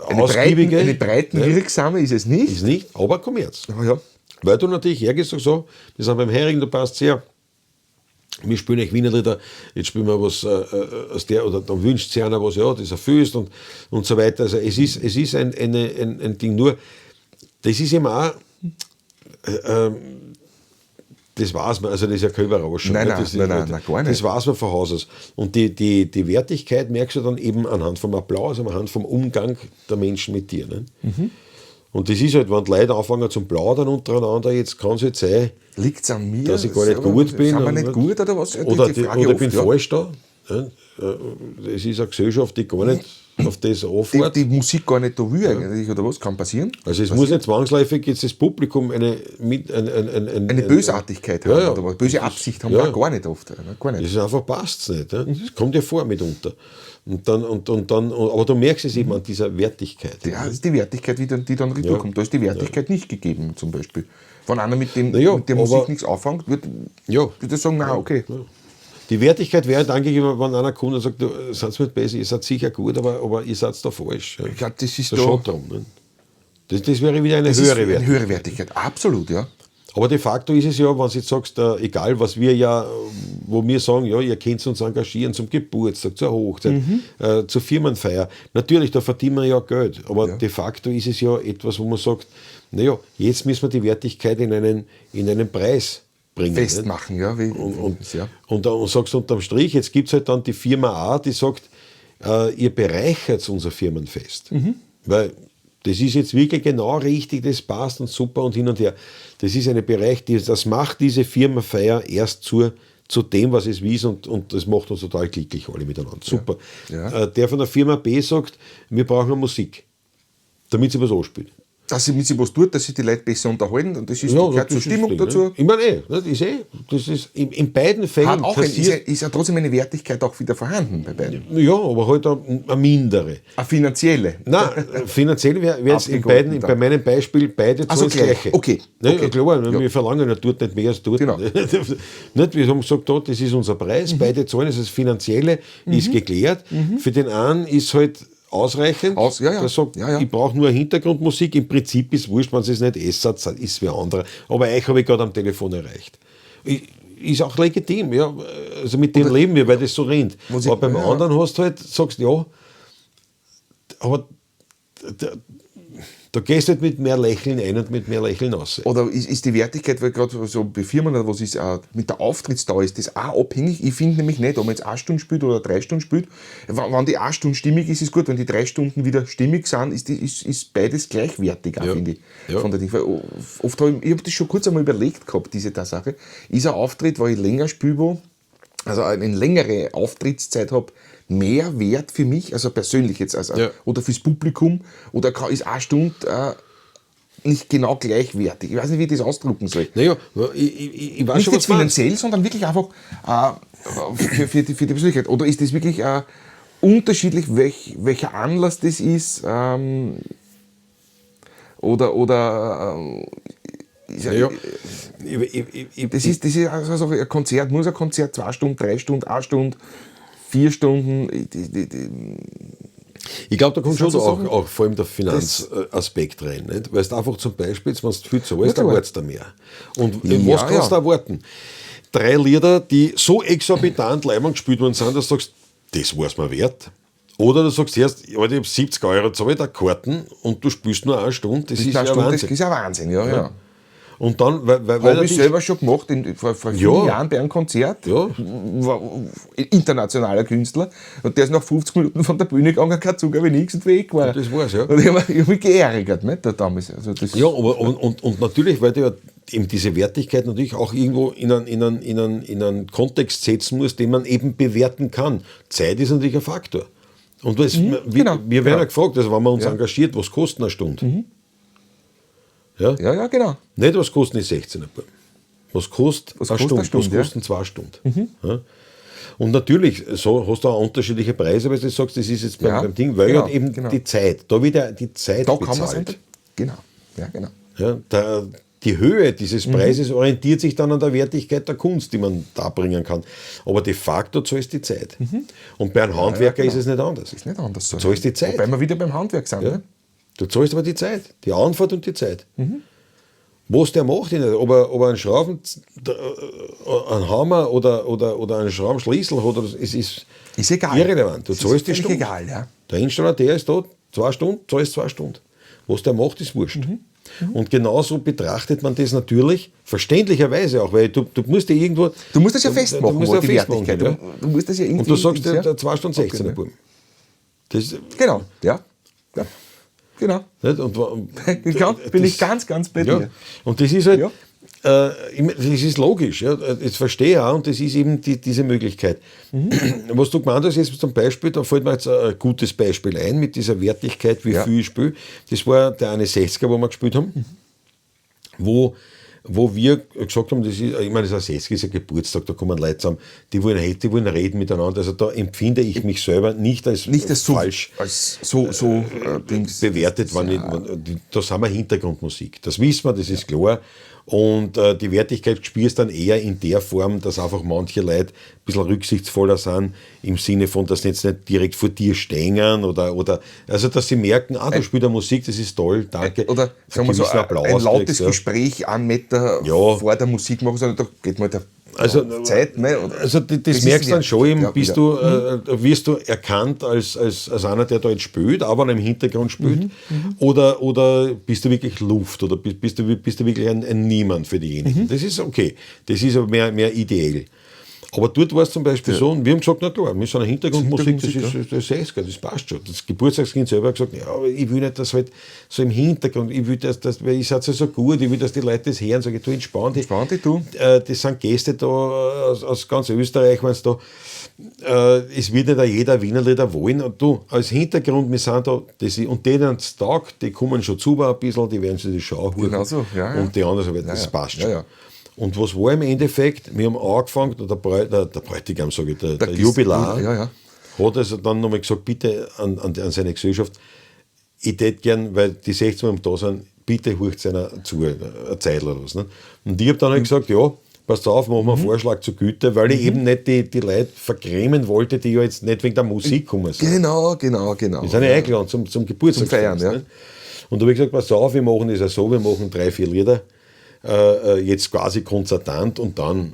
A: ausgiebige.
B: Eine breitenwirksame ist es nicht.
A: Ist nicht, aber Kommerz.
B: Ja.
A: Weil du natürlich hergehst und so, wir sind beim Hering, du passt sehr, wir spielen euch Wiener Lieder, jetzt spielen wir was aus der, oder dann wünscht sich einer was, ja, das erfüllst und so weiter. Also es ist ein Ding, nur, das ist eben auch, das weiß man, also das ist ja kein Überraschung.
B: Nein, gar nicht.
A: Das weiß man von Haus aus. Und die Wertigkeit merkst du dann eben anhand vom Applaus, anhand vom Umgang der Menschen mit dir. Ne? Mhm. Und das ist halt, wenn die Leute anfangen zum Plaudern untereinander, jetzt kann es halt sein,
B: liegt es an mir,
A: dass ich gar nicht gut bin.
B: Sind wir nicht gut oder was?
A: Oder ich bin falsch da. Es ist eine Gesellschaft, die gar nicht auf das anfährt.
B: Die Musik gar nicht da will eigentlich, oder was? Kann passieren?
A: Also es muss nicht zwangsläufig jetzt das Publikum eine
B: Bösartigkeit haben, oder was? Böse Absicht haben wir gar nicht oft. Gar nicht.
A: Das ist einfach, passt es nicht. Das kommt ja vor mitunter. Und dann, aber du merkst es eben an dieser Wertigkeit.
B: Ja, das ist die Wertigkeit, die dann retourkommt. Da ist die Wertigkeit nicht gegeben, zum Beispiel. Wenn einer mit der Musik nichts anfängt, wird er sagen, nein, okay.
A: Ja. Die Wertigkeit wäre dann gegeben, wenn einer kommt und sagt, du seid nicht besser, ihr seid sicher gut, aber ihr seid da falsch.
B: Ich glaube, das ist
A: da schon drum. Ne? Das wäre wieder eine höhere Wertigkeit.
B: Eine höhere Wertigkeit, absolut, ja.
A: Aber de facto ist es ja, wenn du jetzt sagst, egal was wir wo wir sagen, ja, ihr könnt uns engagieren zum Geburtstag, zur Hochzeit, zur Firmenfeier. Natürlich, da verdienen wir ja Geld. Aber de facto ist es ja etwas, wo man sagt, naja, jetzt müssen wir die Wertigkeit in einen Preis bringen.
B: Festmachen, nicht?
A: Und dann sagst du unterm Strich, jetzt gibt es halt dann die Firma A, die sagt, ihr bereichert unser Firmenfest. Weil das ist jetzt wirklich genau richtig, das passt und super und hin und her. Das ist ein Bereich, das macht diese Firmenfeier erst zu dem, was es ist und das macht uns total glücklich alle miteinander. Super. Ja. Der von der Firma B sagt, wir brauchen Musik, damit sie was anspielt.
B: Dass sie was tut, dass sich die Leute besser unterhalten und das ist gehört zur Stimmung dazu.
A: Ne? Ich meine, das ist in beiden Fällen
B: ist ja trotzdem eine Wertigkeit auch wieder vorhanden bei beiden.
A: Ja, aber halt eine mindere.
B: Eine finanzielle?
A: Nein, finanziell wäre jetzt bei meinem Beispiel beide das Gleiche.
B: Okay.
A: Klar, wir verlangen ja dort nicht mehr als dort.
B: Genau.
A: Nicht, wir haben gesagt, das ist unser Preis, beide zahlen, also das Finanzielle ist geklärt. Für den einen ist halt ausreichend. Der sagt, ich brauche nur Hintergrundmusik. Im Prinzip ist es wurscht, wenn es nicht ist es wie andere. Aber euch habe ich gerade am Telefon erreicht. Ist auch legitim, ja. Also mit dem leben wir, weil das so rennt. Aber beim anderen sagst du, aber da gehst du halt mit mehr Lächeln ein und mit mehr Lächeln raus.
B: Oder ist die Wertigkeit, weil gerade so bei Firmen oder was ist, mit der Auftrittsdauer ist das auch abhängig? Ich finde nämlich nicht, ob man jetzt 1 Stunde spielt oder 3 Stunden spielt. Wenn die 1 Stunde stimmig ist, ist gut. Wenn die 3 Stunden wieder stimmig sind, ist beides gleichwertig, finde ich. Ja. Von der Ding. Oft habe ich das schon kurz einmal überlegt gehabt, diese Tatsache. Ist ein Auftritt, wo ich länger spiele, also eine längere Auftrittszeit habe, mehr wert für mich, also persönlich jetzt, oder fürs Publikum, oder ist eine Stunde nicht genau gleichwertig. Ich weiß nicht, wie ich das ausdrücken soll.
A: Naja, ich weiß
B: Nicht
A: schon,
B: jetzt
A: was
B: finanziell, sondern wirklich einfach für die Persönlichkeit. Oder ist das wirklich unterschiedlich, welcher Anlass das ist?
A: naja,
B: Das ist also ein Konzert, muss ein Konzert 2 Stunden, 3 Stunden, 1 Stunde, 4 Stunden.
A: Ich glaube, da kommt schon
B: so
A: auch vor allem der Finanzaspekt rein. Nicht? Weil es einfach zum Beispiel, wenn du viel zahlst, dann erwartest du mehr. Und was kannst du erwarten? 3 Lieder, die so exorbitant leibend gespielt worden sind, dass du sagst, das war es mir wert. Oder du sagst erst, ich habe 70 Euro zahle ich da Karten und du spielst nur 1 Stunde. Das ist ja Wahnsinn.
B: Das ist ja Wahnsinn, ja.
A: Und dann, weil
B: habe ich selber schon gemacht, vor vielen Jahren bei einem Konzert.
A: Ja.
B: War internationaler Künstler. Und der ist nach 50 Minuten von der Bühne gegangen, kein Zug, aber nichts und weg war.
A: Das war's, ja.
B: Und ich habe mich geärgert, nicht, da damals. Also das
A: ja, aber und natürlich, weil du ja eben diese Wertigkeit natürlich auch irgendwo in einen Kontext setzen muss, den man eben bewerten kann. Zeit ist natürlich ein Faktor. Und wir werden ja gefragt, also wenn man uns engagiert, was kostet eine Stunde?
B: Ja, genau.
A: Nicht, was kosten die 16er. Was kostet eine Stunde? Was kosten 2 Stunden? Ja? Und natürlich, so hast du auch unterschiedliche Preise, weil du sagst, das ist jetzt beim Ding, weil halt eben die Zeit, da wieder die Zeit
B: da
A: bezahlt.
B: Genau.
A: Ja, die Höhe dieses Preises orientiert sich dann an der Wertigkeit der Kunst, die man da bringen kann. Aber de facto zahlst die Zeit. Und bei einem Handwerker ist es nicht anders.
B: Ist nicht anders so.
A: Du zahlst die Zeit.
B: Wobei wir wieder beim Handwerk sind. Ne?
A: Du zahlst aber die Zeit, die Anfahrt und die Zeit. Was der macht, ob er einen Schrauben, einen Hammer oder einen Schraubenschlüssel hat, es ist
B: egal.
A: Irrelevant. Du zahlst die Stunde.
B: Egal, ja.
A: Der Installateur ist da, 2 Stunden, zahlst 2 Stunden. Was der macht, ist wurscht. Und genauso betrachtet man das natürlich, verständlicherweise auch, weil du musst ja irgendwo...
B: Du musst das ja festmachen,
A: du musst ja
B: die Wertigkeit.
A: Ja.
B: Du musst das ja irgendwie...
A: Und du sagst ja 2 Stunden 16 er Buben.
B: Genau, ja. Genau. Bin ich ganz bei dir.
A: Ja. Und das ist halt... das ist logisch, ja, das verstehe ich auch, und das ist eben diese Möglichkeit. Was du gemeint hast, jetzt zum Beispiel, da fällt mir jetzt ein gutes Beispiel ein, mit dieser Wertigkeit, wie viel ich spiele. Das war der eine 60er, wo wir gespielt haben, wo wir gesagt haben, das ist, ich meine, das ist ein 60er, ist ein Geburtstag, da kommen Leute zusammen, die wollen reden miteinander. Also da empfinde ich mich selber nicht als falsch bewertet, da sind wir Hintergrundmusik. Das wissen wir, das ist klar. Und die Wertigkeit spürst dann eher in der Form, dass einfach manche Leute ein bisschen rücksichtsvoller sind, im Sinne von, dass sie jetzt nicht direkt vor dir stehen oder also dass sie merken, du spielst ja Musik, das ist toll, danke.
B: Oder sagen wir so, ein lautes Gespräch 1 Meter vor der Musik machen, sondern da geht mal der Zeit.
A: Also das merkst du dann schon, eben, wirst du erkannt als einer, der da jetzt spielt, aber im Hintergrund spielt, oder bist du wirklich Luft, oder bist du wirklich ein Niemand für diejenigen. Das ist okay, das ist aber mehr ideell. Aber dort war es zum Beispiel so, und wir haben gesagt, na klar, wir sind eine Hintergrundmusik, das ist 60er, das passt schon. Das Geburtstagskind selber hat gesagt, ja, aber ich will nicht, dass halt so im Hintergrund, ich will weil ich seid so gut, ich will, dass die Leute das hören, sage ich, du entspann dich. Das sind Gäste da aus ganz Österreich, wenn es da, es wird nicht jeder Wienerlieder wollen, und du, als Hintergrund, wir sind da, und denen Tag, die kommen schon zu ein bisschen, die werden sich die Schau holen.
B: Genau so,
A: und die anderen, das passt schon.
B: Ja.
A: Und was war im Endeffekt? Wir haben angefangen, der Bräutigam, sage ich, der Jubilar, hat also dann nochmal gesagt, bitte an seine Gesellschaft, ich hätte gern, weil die 16 Mal da sind, bitte hurcht einer zu, eine Zeit oder was. Ne? Und ich habe dann halt gesagt, ja, passt auf, machen wir einen Vorschlag zur Güte, weil ich eben nicht die Leute vergrämen wollte, die ja jetzt nicht wegen der Musik kommen sind.
B: Genau.
A: Die sind ja eingeladen zum Geburtstag.
B: Zum Feiern, ja.
A: Und da habe ich gesagt, pass auf, wir machen das ja so, wir machen 3, 4 Lieder, jetzt quasi konzertant, und dann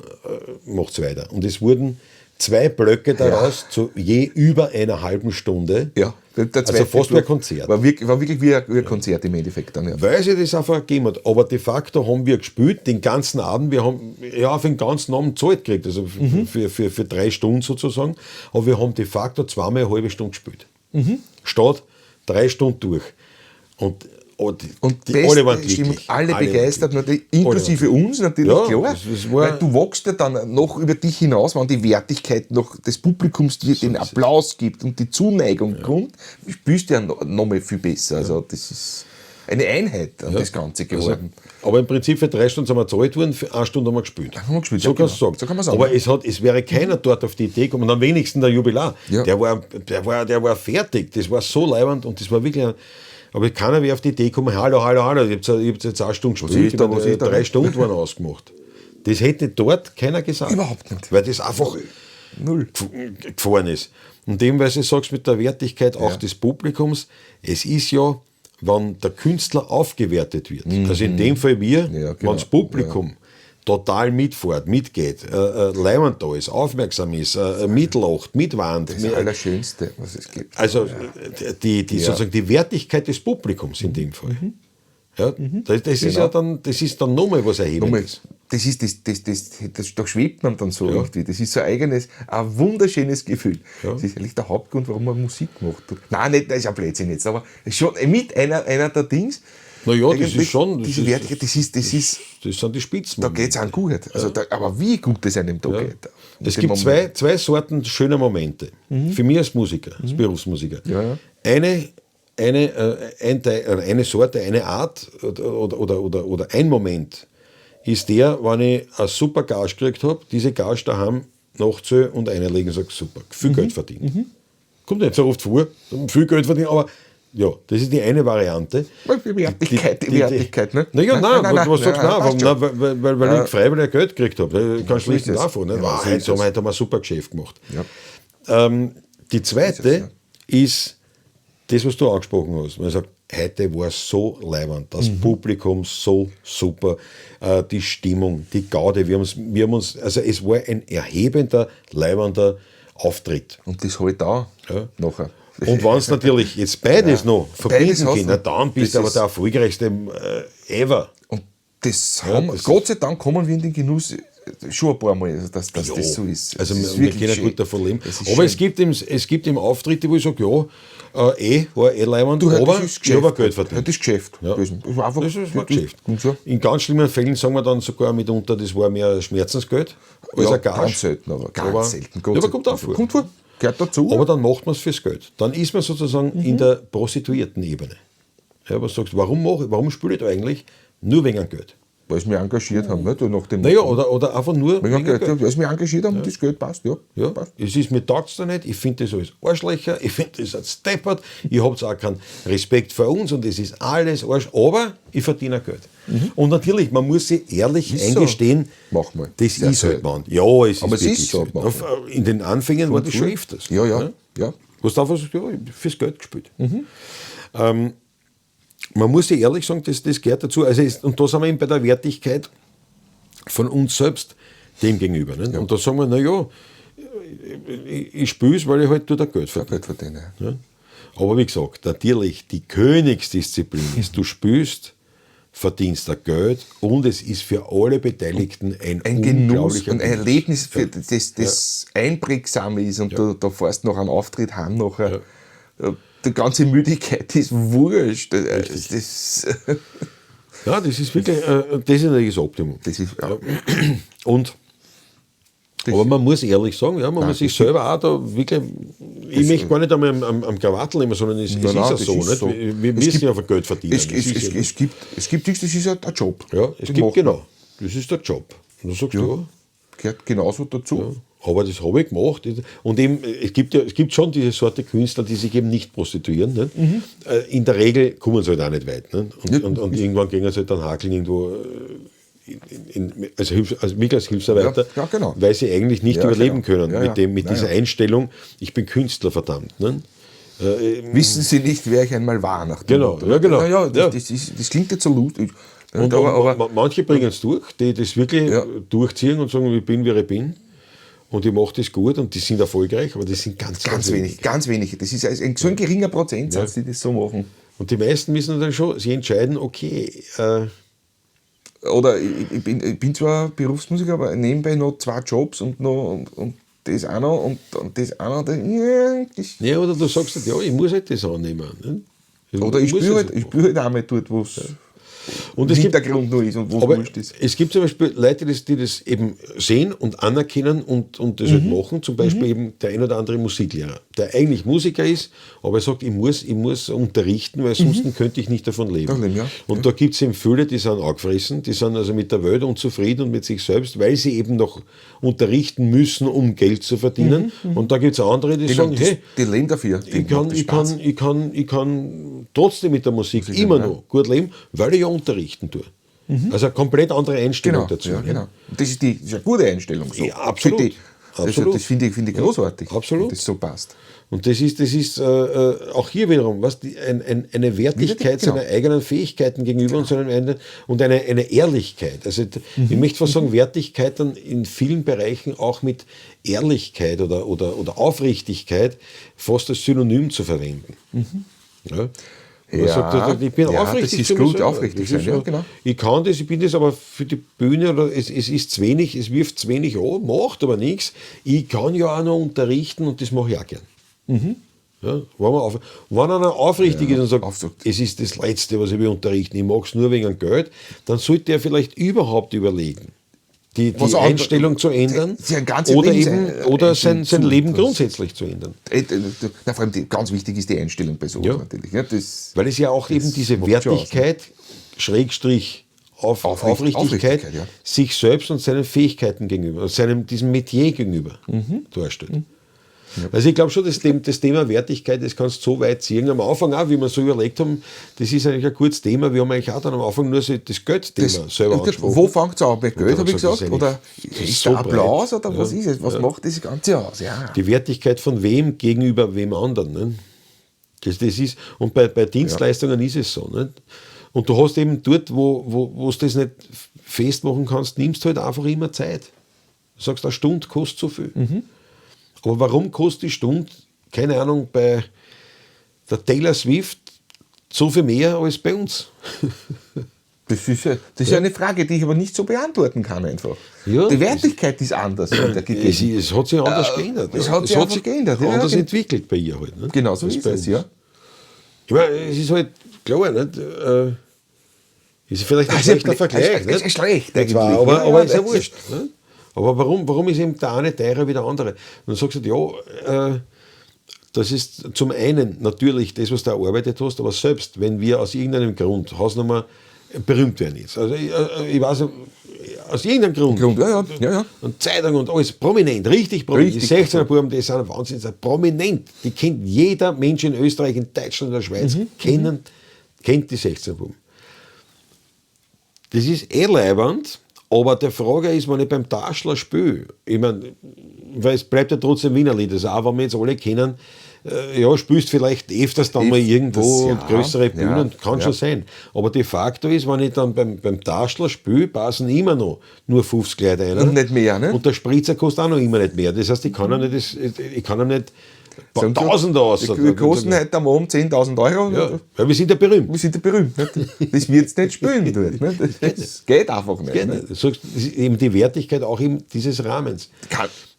A: macht es weiter. Und es wurden 2 Blöcke daraus, zu je über einer halben Stunde.
B: Ja,
A: also fast wie ein Konzert.
B: War wirklich wie ein Konzert im Endeffekt dann. Ja.
A: Weil sich das einfach gegeben hat. Aber de facto haben wir gespielt, den ganzen Abend. Wir haben für den ganzen Abend Zeit gekriegt, also für 3 Stunden sozusagen. Aber wir haben de facto 2-mal eine halbe Stunde gespielt. Statt 3 Stunden durch. Und
B: Und
A: alle waren
B: Stimmung,
A: glücklich.
B: alle
A: waren
B: begeistert,
A: glücklich.
B: inklusive uns natürlich,
A: Ja,
B: klar.
A: das war-
B: Weil du wachst ja dann noch über dich hinaus, wenn die Wertigkeit noch des Publikums dir den Applaus gibt und die Zuneigung kommt, spürst du ja noch mal viel besser. Also das ist eine Einheit an das Ganze geworden.
A: Also, aber im Prinzip für 3 Stunden sind wir gezahlt worden, für 1 Stunde haben wir gespielt.
B: Haben wir gespielt,
A: So
B: ja,
A: kannst du
B: genau.
A: sagen.
B: So kann man sagen.
A: Aber es wäre keiner dort auf die Idee gekommen, am wenigsten der Jubilar.
B: Ja.
A: Der war fertig, das war so leibend und das war wirklich aber keiner wäre auf die Idee gekommen, hallo, ich habe jetzt 1 Stunde gespielt,
B: ist da, was ist da?
A: 3 Stunden waren ausgemacht. Das hätte dort keiner gesagt.
B: Überhaupt nicht.
A: Weil das einfach
B: Null.
A: gefahren ist. Und dem, weil du sagst, mit der Wertigkeit auch des Publikums, es ist ja, wenn der Künstler aufgewertet wird, also in dem Fall wir,
B: Ja, genau.
A: wenn das Publikum total mitfährt, mitgeht, leibend da ist, aufmerksam ist, mitlacht, mitwarnt.
B: Das ist das Allerschönste, was es gibt.
A: Also sozusagen die Wertigkeit des Publikums in dem Fall. Ja, das ist ja dann, das ist dann nochmal was Erhebendes.
B: Da schwebt man dann so irgendwie. Das ist so ein wunderschönes Gefühl. Das ist eigentlich der Hauptgrund, warum man Musik macht. Nein, nicht, das ist ein Blödsinn jetzt, aber schon mit einer der Dings.
A: Naja, das ist schon.
B: Diese Wertigkeit,
A: das sind die Spitzen.
B: da geht es einem gut. Also aber wie gut es einem da geht.
A: Es gibt zwei Sorten schöner Momente. Für mich als Musiker, als Berufsmusiker.
B: Ja.
A: Eine Sorte, eine Art oder ein Moment ist der, wenn ich eine super Gage gekriegt habe, diese Gage daheim nachzähle und einlegen und sage, super, viel Geld verdient. Kommt nicht so oft vor, viel Geld verdient, aber ja, das ist die eine Variante.
B: Die Wertigkeit, ne?
A: Naja, nein, was sagst du?
B: passt schon.
A: Weil ich freiwillig Geld gekriegt habe. Ganz schlecht
B: ist es.
A: davon. Ne?
B: Ja, so ist
A: Heute haben wir ein super Geschäft gemacht.
B: Ja.
A: Die zweite ist das, was du angesprochen hast. Man sagt, heute war es so leibend, das Publikum so super, die Stimmung, die Gaude, wir haben uns, also es war ein erhebender, leibender Auftritt.
B: Und das halt da nachher.
A: Und wenn es natürlich jetzt beides noch
B: Beides
A: verbinden
B: hast
A: kann,
B: du.
A: dann bist du
B: Das
A: aber
B: ist-
A: der erfolgreichste ever.
B: Und das
A: das
B: Gott sei Dank kommen wir in den Genuss schon ein paar Mal, also dass das so ist.
A: Also
B: Das ist
A: wir
B: wirklich
A: können
B: schön.
A: gut davon leben.
B: Das ist
A: Aber
B: schön.
A: es gibt eben Auftritte, wo ich sage, ja, war leibend,
B: Du,
A: aber
B: das ist
A: ich habe
B: Geschäft.
A: Geld verdient.
B: Das ist Geschäft.
A: Ja.
B: Das ist einfach
A: Das ist ein Geschäft.
B: Und so.
A: In ganz schlimmen Fällen sagen wir dann sogar mitunter, das war mehr Schmerzensgeld als ein Gage.
B: ganz selten, aber ganz selten. Gott
A: Ja, aber
B: sei
A: kommt
B: Dank.
A: auch vor.
B: Kommt vor. Gehört dazu.
A: Aber dann macht man es fürs Geld. Dann ist man sozusagen in der Prostituierten-Ebene. Ja, was sagst du, warum spiele ich da eigentlich? Nur wegen Geld.
B: weil sie mich engagiert haben. Nicht? Nach dem
A: Naja, oder einfach nur
B: wegen Geld.
A: Geld.
B: Weil sie mich engagiert haben, das Geld passt.
A: Ja,
B: Passt.
A: es ist mir taugt da nicht, ich finde das alles Arschlöcher, ich finde das als deppert, ich habe auch keinen Respekt vor uns und es ist alles Arsch, aber ich verdiene Geld. Und natürlich, man muss sich ehrlich
B: Ist so.
A: eingestehen,
B: Mach mal.
A: das
B: Sehr
A: ist halt
B: selten.
A: man. Ja, es
B: Aber
A: ist
B: es
A: wirklich
B: ist so,
A: selten.
B: mach
A: In den Anfängen war das schon öfters.
B: Ja.
A: Was darf man sagen, ja, ich hab fürs Geld gespielt. Man muss sich ehrlich sagen, das gehört dazu. Also und da sind wir eben bei der Wertigkeit von uns selbst dem gegenüber. Nicht? Und da sagen wir, naja, ich spiele es, weil ich halt da Geld verdiene.
B: Geld verdienen.
A: Ja? Aber wie gesagt, natürlich, die Königsdisziplin ist, du spielst, verdienst da Geld und es ist für alle Beteiligten ein
B: Genuss
A: unglaublicher
B: und ein
A: Genuss.
B: Erlebnis, für das einprägsam ist und du fährst noch einen Auftritt heim nachher. Die ganze Müdigkeit ist wurscht.
A: Ja, das ist wirklich, das ist natürlich das Optimum.
B: Das ist,
A: Und aber man muss ehrlich sagen, ja, man muss sich selber auch da wirklich, ich möchte gar nicht einmal am Krawattel immer, sondern es ist ja
B: das
A: so.
B: ist
A: Nicht?
B: so.
A: Wir müssen ja einfach Geld verdienen.
B: Es gibt nichts, das ist ein Job.
A: Ja, es gibt genau. Das ist der Job. Und du sagst, ja,
B: Gehört genauso dazu.
A: aber das habe ich gemacht. Und eben, es gibt schon diese Sorte Künstler, die sich eben nicht prostituieren. Nicht? In der Regel kommen sie halt auch nicht weit. Nicht? Und irgendwann gehen sie halt dann hakeln irgendwo wirklich als Hilfsarbeiter,
B: Ja, genau.
A: weil sie eigentlich nicht überleben
B: genau.
A: können mit dieser Einstellung, ich bin Künstler, verdammt. Nicht?
B: Wissen Sie nicht, wer ich einmal war? Nach dem
A: Genau,
B: Motto.
A: ja, genau.
B: Naja,
A: Ja.
B: das klingt jetzt so lustig.
A: Und
B: aber
A: manche bringen es durch, die das wirklich durchziehen und sagen, ich bin, wer ich bin. Und ich mache das gut und die sind erfolgreich, aber das sind ganz
B: wenig, ganz wenig. Das ist so ein geringer Prozentsatz, die das so machen.
A: Und die meisten müssen dann schon sich entscheiden, okay,
B: Oder ich bin zwar Berufsmusiker, aber nebenbei noch 2 Jobs und das auch noch und das auch noch.
A: ja, oder du sagst halt, ja, ich muss halt das annehmen. Nicht?
B: Oder ich spüre halt auch mal dort, wo es
A: und
B: im
A: es gibt,
B: Hintergrund noch ist und wo es
A: aber
B: wurscht ist.
A: es gibt zum Beispiel Leute, die das eben sehen und anerkennen und das halt machen. Zum Beispiel eben der ein oder andere Musiklehrer, der eigentlich Musiker ist, aber er sagt, ich muss unterrichten, weil sonst könnte ich nicht davon leben.
B: Ja.
A: Und da gibt es eben viele, die sind angefressen, die sind also mit der Welt unzufrieden und mit sich selbst, weil sie eben noch unterrichten müssen, um Geld zu verdienen. Und da gibt es andere, die sagen, hey,
B: die leben dafür.
A: ich kann trotzdem mit der Musik immer noch gut leben, weil ich ja unterrichten tue. Also eine komplett andere Einstellung dazu.
B: Ja, genau. Das ist eine gute Einstellung. So.
A: Ja, absolut.
B: Das finde ich großartig,
A: absolut.
B: wenn das so passt.
A: Und das ist auch hier wiederum eine Wertigkeit
B: Genau.
A: seiner eigenen Fähigkeiten gegenüber und eine Ehrlichkeit. Also ich möchte fast sagen, Wertigkeit dann in vielen Bereichen auch mit Ehrlichkeit oder Aufrichtigkeit fast als Synonym zu verwenden. Ja? Man sagt, ich bin aufrichtig.
B: Das ist gut, aufrichtig sein. Ja, genau.
A: Ich kann das, ich bin das aber für die Bühne, oder es ist zu wenig, es wirft zu wenig an, macht aber nichts. Ich kann ja auch noch unterrichten und das mache ich auch gern. Ja, wenn einer aufrichtig ist und sagt, es ist das Letzte, was ich will unterrichten, ich mache es nur wegen Geld, dann sollte er vielleicht überhaupt überlegen, die Einstellung zu ändern oder sein Leben grundsätzlich zu ändern.
B: Vor allem ganz wichtig ist die Einstellung bei sowas natürlich. Ja,
A: weil es ja auch eben diese Wertigkeit, Schrägstrich Aufrichtigkeit,
B: ja.
A: sich selbst und seinen Fähigkeiten gegenüber, diesem Metier gegenüber darstellt. Ja. Also ich glaube schon, das Thema Wertigkeit, das kannst du so weit ziehen. Am Anfang auch, wie wir so überlegt haben, das ist eigentlich ein kurzes Thema. Wir haben eigentlich auch dann am Anfang nur so das Geldthema selber angesprochen.
B: Wo fängt es an? Bei Geld, habe ich gesagt? Oder ist
A: so
B: der Applaus?
A: breit.
B: Oder was ist es? Was macht das Ganze aus? Ja.
A: Die Wertigkeit von wem gegenüber wem anderen. Ne? Das ist, und bei Dienstleistungen ist es so. Nicht? Und du hast eben dort, wo du das nicht festmachen kannst, nimmst du halt einfach immer Zeit. Du sagst, eine Stunde kostet so viel. Aber warum kostet die Stunde, keine Ahnung, bei der Taylor Swift so viel mehr als bei uns?
B: Das ist eine Frage, die ich aber nicht so beantworten kann einfach.
A: Ja,
B: die Wertigkeit ist anders.
A: Es hat sich anders geändert.
B: Es hat sich geändert.
A: Anders entwickelt bei ihr halt. Nicht?
B: Genau so ist es, ja.
A: Ich meine, es ist halt klar, nicht? Ist vielleicht ein schlechter Vergleich.
B: Nicht? Schlecht, eigentlich.
A: Aber ist ja wurscht. Nicht? Aber warum ist eben der eine teurer wie der andere? Und dann sagst du, ja, das ist zum einen natürlich das, was du erarbeitet hast, aber selbst wenn wir aus irgendeinem Grund, Hausnummer, berühmt werden jetzt. Also ich weiß, aus irgendeinem Grund.
B: Ja.
A: Und Zeitung und alles prominent, richtig prominent. Die 16er Buben, die sind Wahnsinn, sind prominent. Die kennt jeder Mensch in Österreich, in Deutschland, in der Schweiz, kennt die 16er Buben. Das ist leibernd. Aber die Frage ist, wenn ich beim Taschler spiele, ich meine, weil es bleibt ja trotzdem Wienerlied, also auch wenn wir jetzt alle kennen, spielst vielleicht öfters dann mal irgendwo und größere Bühnen, kann schon sein. Aber de facto ist, wenn ich dann beim Taschler spiele, passen immer noch nur 50 Leute rein.
B: Und nicht mehr, ne?
A: Und der Spritzer kostet auch noch immer nicht mehr. Das heißt, ich kann ihm nicht Tausende aus.
B: Wir kosten heute am Abend 10.000 Euro.
A: Ja, weil wir sind ja berühmt.
B: Wir sind ja berühmt. Nicht? Das wird es nicht spielen dort. Nicht? Das geht einfach nicht.
A: Das ist eben die Wertigkeit auch eben dieses Rahmens.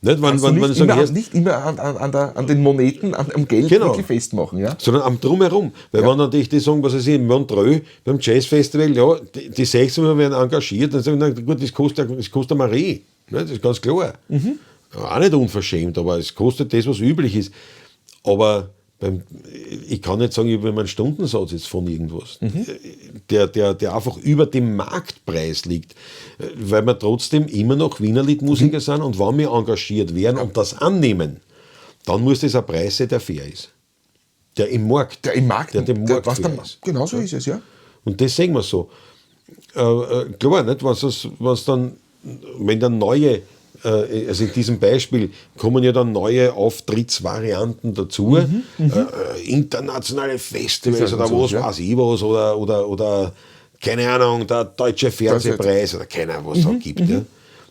B: Nicht, nicht immer an den Moneten, am Geld wirklich festmachen. Ja?
A: Sondern am Drumherum. Weil wenn natürlich die sagen, was weiß ich, in Montreux beim Jazzfestival, ja, die 16 werden engagiert, dann sagen sie, gut, das kostet eine Marie. Das ist ganz klar. Auch nicht unverschämt, aber es kostet das, was üblich ist. Aber ich kann nicht sagen, ich habe meinen Stundensatz jetzt von irgendwas, der einfach über dem Marktpreis liegt, weil wir trotzdem immer noch Wienerliedmusiker sind und wenn wir engagiert werden und das annehmen, dann muss das ein Preis sein, der fair ist. Der dem Markt fair ist.
B: Genau so ist es, ja.
A: Und das sehen wir so. Klar, nicht, wenn dann neue, also in diesem Beispiel kommen ja dann neue Auftrittsvarianten dazu, internationale Festivals oder was weiß ich was, oder keine Ahnung, der Deutsche Fernsehpreis oder keine Ahnung, was es auch gibt. Ja.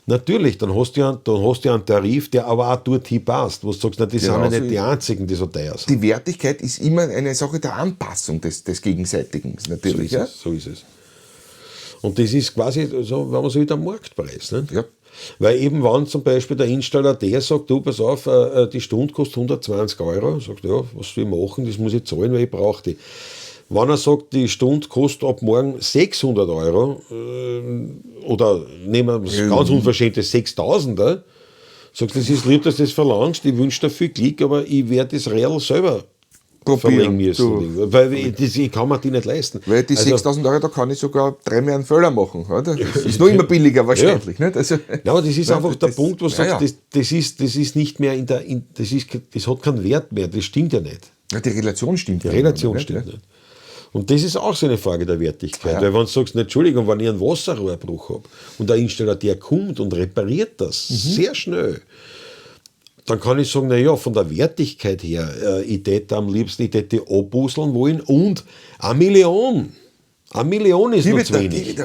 A: Natürlich, dann hast du ja einen Tarif, der aber auch dorthin passt, wo du sagst, na, die sind ja nicht die einzigen, die so teuer sind.
B: Die Wertigkeit ist immer eine Sache der Anpassung des Gegenseitigen, natürlich.
A: So ist es. Und das ist quasi, so, wenn man so der Marktpreis. Nicht?
B: Ja.
A: Weil eben, wenn zum Beispiel der Installateur sagt, du, pass auf, die Stunde kostet 120 Euro, sagt ja, was soll ich machen, das muss ich zahlen, weil ich brauche die. wenn er sagt, die Stunde kostet ab morgen 600 Euro, oder nehmen wir das ganz unverschämte 6.000, sagst du, das ist lieb, dass du das verlangst, ich wünsche dir viel Glück, aber ich werde das real selber verlegen müssen. Weil ich kann mir die nicht leisten.
B: Weil die 6.000 Euro, da kann ich sogar 3 Mal einen Fehler machen. Oder? Das ist noch immer billiger wahrscheinlich.
A: Ja.
B: Nicht? Also,
A: ja, aber das ist einfach der Punkt, wo du sagst, das ist nicht mehr das hat keinen Wert mehr, das stimmt ja nicht.
B: Ja, die Relation stimmt
A: Die Relation stimmt nicht. Und das ist auch so eine Frage der Wertigkeit. Weil wenn du sagst, Entschuldigung, wenn ich einen Wasserrohrbruch habe und der Installateur kommt und repariert das sehr schnell, dann kann ich sagen, naja, von der Wertigkeit her, ich hätte am liebsten die abbusseln wollen und 1 Million. 1 Million ist noch zu wenig.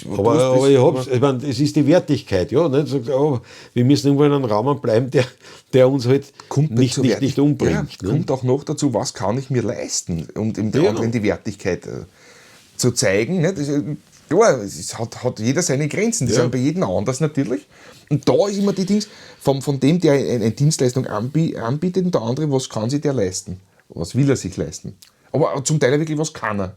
A: Aber ich meine, es ist die Wertigkeit. Ja, nicht? Sagt, wir müssen irgendwo in einem Rahmen bleiben, der uns halt nicht umbringt.
B: Ja, kommt auch noch dazu, was kann ich mir leisten, um dem anderen die Wertigkeit zu zeigen. Nicht? Ja, es hat jeder seine Grenzen, die sind bei jedem anders natürlich. Und da ist immer die Dings, von dem, der eine Dienstleistung anbietet, und der andere, was kann sich der leisten? Was will er sich leisten? Aber zum Teil wirklich, was kann er?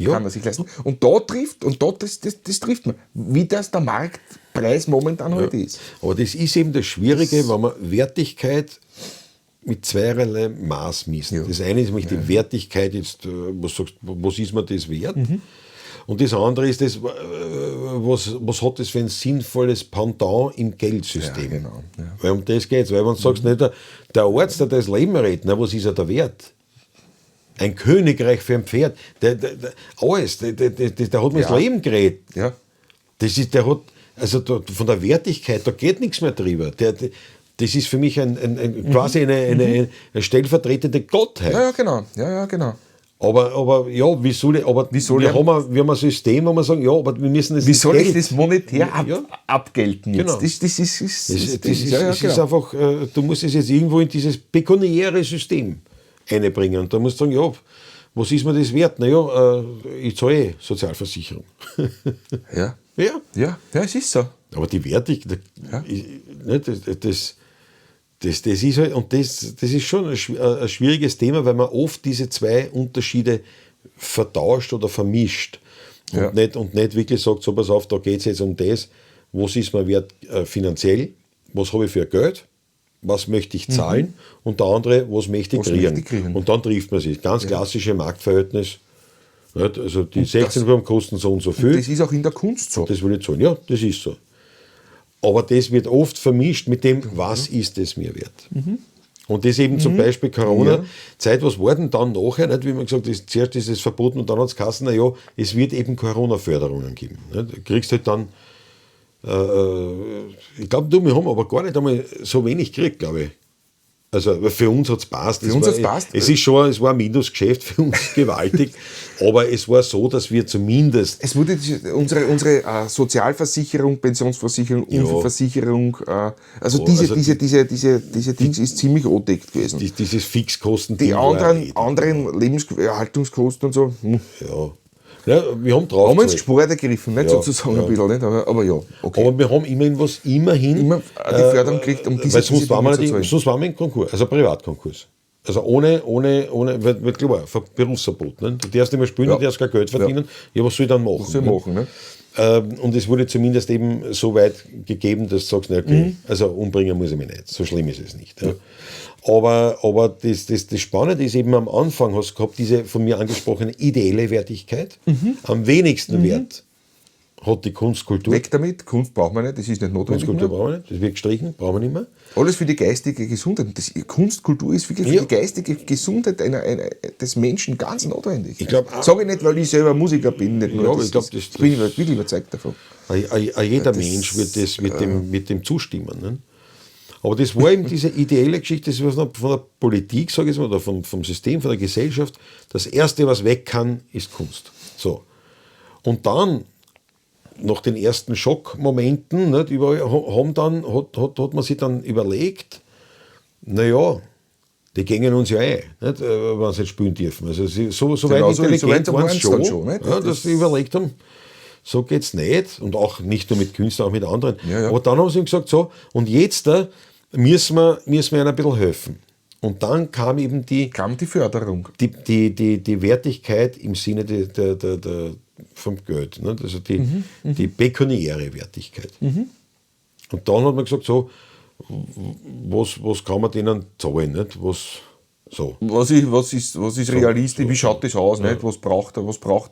B: Kann er sich leisten? Und das trifft man, wie das der Marktpreis momentan heute ist.
A: Aber das ist eben das Schwierige, wenn man Wertigkeit mit zweierlei Maß misst. Ja. Das eine ist nämlich die Wertigkeit, jetzt, was ist mir das wert? Und das andere ist das, was hat das für ein sinnvolles Pendant im Geldsystem?
B: Ja, genau. Ja.
A: Weil um das geht es. Weil wenn du sagst, nicht, der Arzt, der das Leben rettet, was ist er da wert? Ein Königreich für ein Pferd, alles, der hat mir das Leben gerettet.
B: Ja.
A: Der hat, also von der Wertigkeit, da geht nichts mehr drüber. Das ist für mich quasi eine stellvertretende Gottheit.
B: Ja, genau. Ja, genau.
A: Aber ja, wir haben ein System, wo wir sagen, ja, aber wir müssen das.
B: Wie soll ich das monetär abgelten jetzt?
A: Genau.
B: Das
A: ist einfach, du musst es jetzt irgendwo in dieses pekuniäre System einbringen. Und da musst du sagen, ja, was ist mir das wert? Naja, ich zahle Sozialversicherung.
B: Ja.
A: Ja,
B: es ist so.
A: Aber die Wertigkeit, das ist halt, und das ist schon ein schwieriges Thema, weil man oft diese zwei Unterschiede vertauscht oder vermischt und nicht wirklich sagt, so pass auf, da geht es jetzt um das, was ist mir wert finanziell, was habe ich für Geld, was möchte ich zahlen und der andere, was möchte ich kriegen. Und dann trifft man sich. Ganz klassische Marktverhältnis. Nicht? Also die 16 Gramm kosten so und so viel.
B: Und das ist auch in der Kunst so.
A: Das will ich sagen, ja, das ist so. Aber das wird oft vermischt mit dem, was ist es mir wert. Und das eben zum Beispiel Corona-Zeit, was war denn dann nachher? Nicht? Wie man gesagt hat, zuerst ist es verboten und dann hat es geheißen, naja, es wird eben Corona-Förderungen geben. Nicht? Du kriegst halt dann, ich glaube, wir haben aber gar nicht einmal so wenig gekriegt, glaube ich. Also für uns hat es passt. Es war ein Minusgeschäft für uns gewaltig, aber es war so, dass wir zumindest...
B: Es wurde unsere Sozialversicherung, Pensionsversicherung, Unfallversicherung, diese Dings ist ziemlich andeckt gewesen.
A: Dieses Fixkosten...
B: Die anderen Lebenserhaltungskosten und so...
A: Ja, wir haben drauf.
B: Haben wir ins Gesport gegriffen, nicht sozusagen ein bisschen, nicht? Aber ja, okay.
A: Aber wir haben immerhin
B: immer die Förderung gekriegt, um diese
A: sonst waren wir in Konkurs, also Privatkonkurs. Also ohne wird klar, Berufsverbot. Ne? Du darfst nicht mehr spielen, du darfst kein Geld verdienen. Ja, was soll ich dann machen?
B: Was soll ich machen, ne?
A: Und es wurde zumindest eben so weit gegeben, dass du sagst, okay, also umbringen muss ich mich nicht. So schlimm ist es nicht. Ja. Aber das Spannende ist eben, am Anfang hast du gehabt, diese von mir angesprochene ideelle Wertigkeit. Am wenigsten Wert hat die Kunstkultur.
B: Weg damit, Kunst braucht man nicht, das ist nicht notwendig.
A: Kunstkultur brauchen wir nicht, das wird gestrichen, brauchen wir nicht mehr.
B: Alles für die geistige Gesundheit. Kunstkultur ist wirklich für die geistige Gesundheit des Menschen ganz notwendig. Sage ich nicht, weil ich selber Musiker bin, nicht nur. Ich bin wirklich überzeugt davon.
A: Jeder Mensch wird mit dem zustimmen. Ne? Aber das war eben diese ideelle Geschichte, das war von der Politik, sage ich mal, oder vom System, von der Gesellschaft. Das Erste, was weg kann, ist Kunst. So. Und dann, nach den ersten Schockmomenten, nicht, hat man sich dann überlegt, naja, die gängen uns ja nicht, wenn sie jetzt spielen dürfen. Also so weit intelligent waren sie schon, dass sie überlegt haben, so geht es nicht. Und auch nicht nur mit Künstlern, auch mit anderen. Aber dann haben sie gesagt, so, und jetzt müssen wir ihnen ein bisschen helfen. Und dann kam eben die
B: Förderung.
A: Die Wertigkeit im Sinne vom Geld, nicht? Also die pekuniäre Wertigkeit. Und dann hat man gesagt, so, was kann man denen zahlen? Nicht? So.
B: Was ist realistisch? Wie schaut das aus? Nicht? Was braucht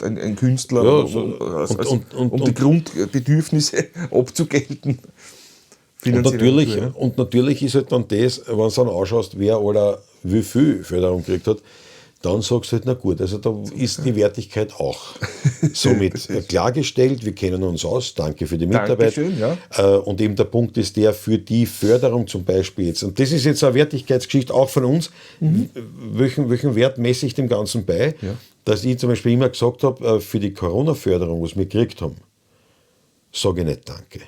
B: ein Künstler, um die Grundbedürfnisse abzugelten?
A: Und natürlich ist halt dann das, wenn du dann anschaust, wer oder wie viel Förderung gekriegt hat, dann sagst du halt, na gut, also da ist die Wertigkeit auch somit klargestellt, wir kennen uns aus, danke für die Mitarbeit.
B: Dankeschön, ja.
A: Und eben der Punkt ist der, für die Förderung zum Beispiel jetzt, und das ist jetzt eine Wertigkeitsgeschichte auch von uns, welchen Wert messe ich dem Ganzen bei, dass ich zum Beispiel immer gesagt habe, für die Corona-Förderung, was wir gekriegt haben, sage ich nicht danke.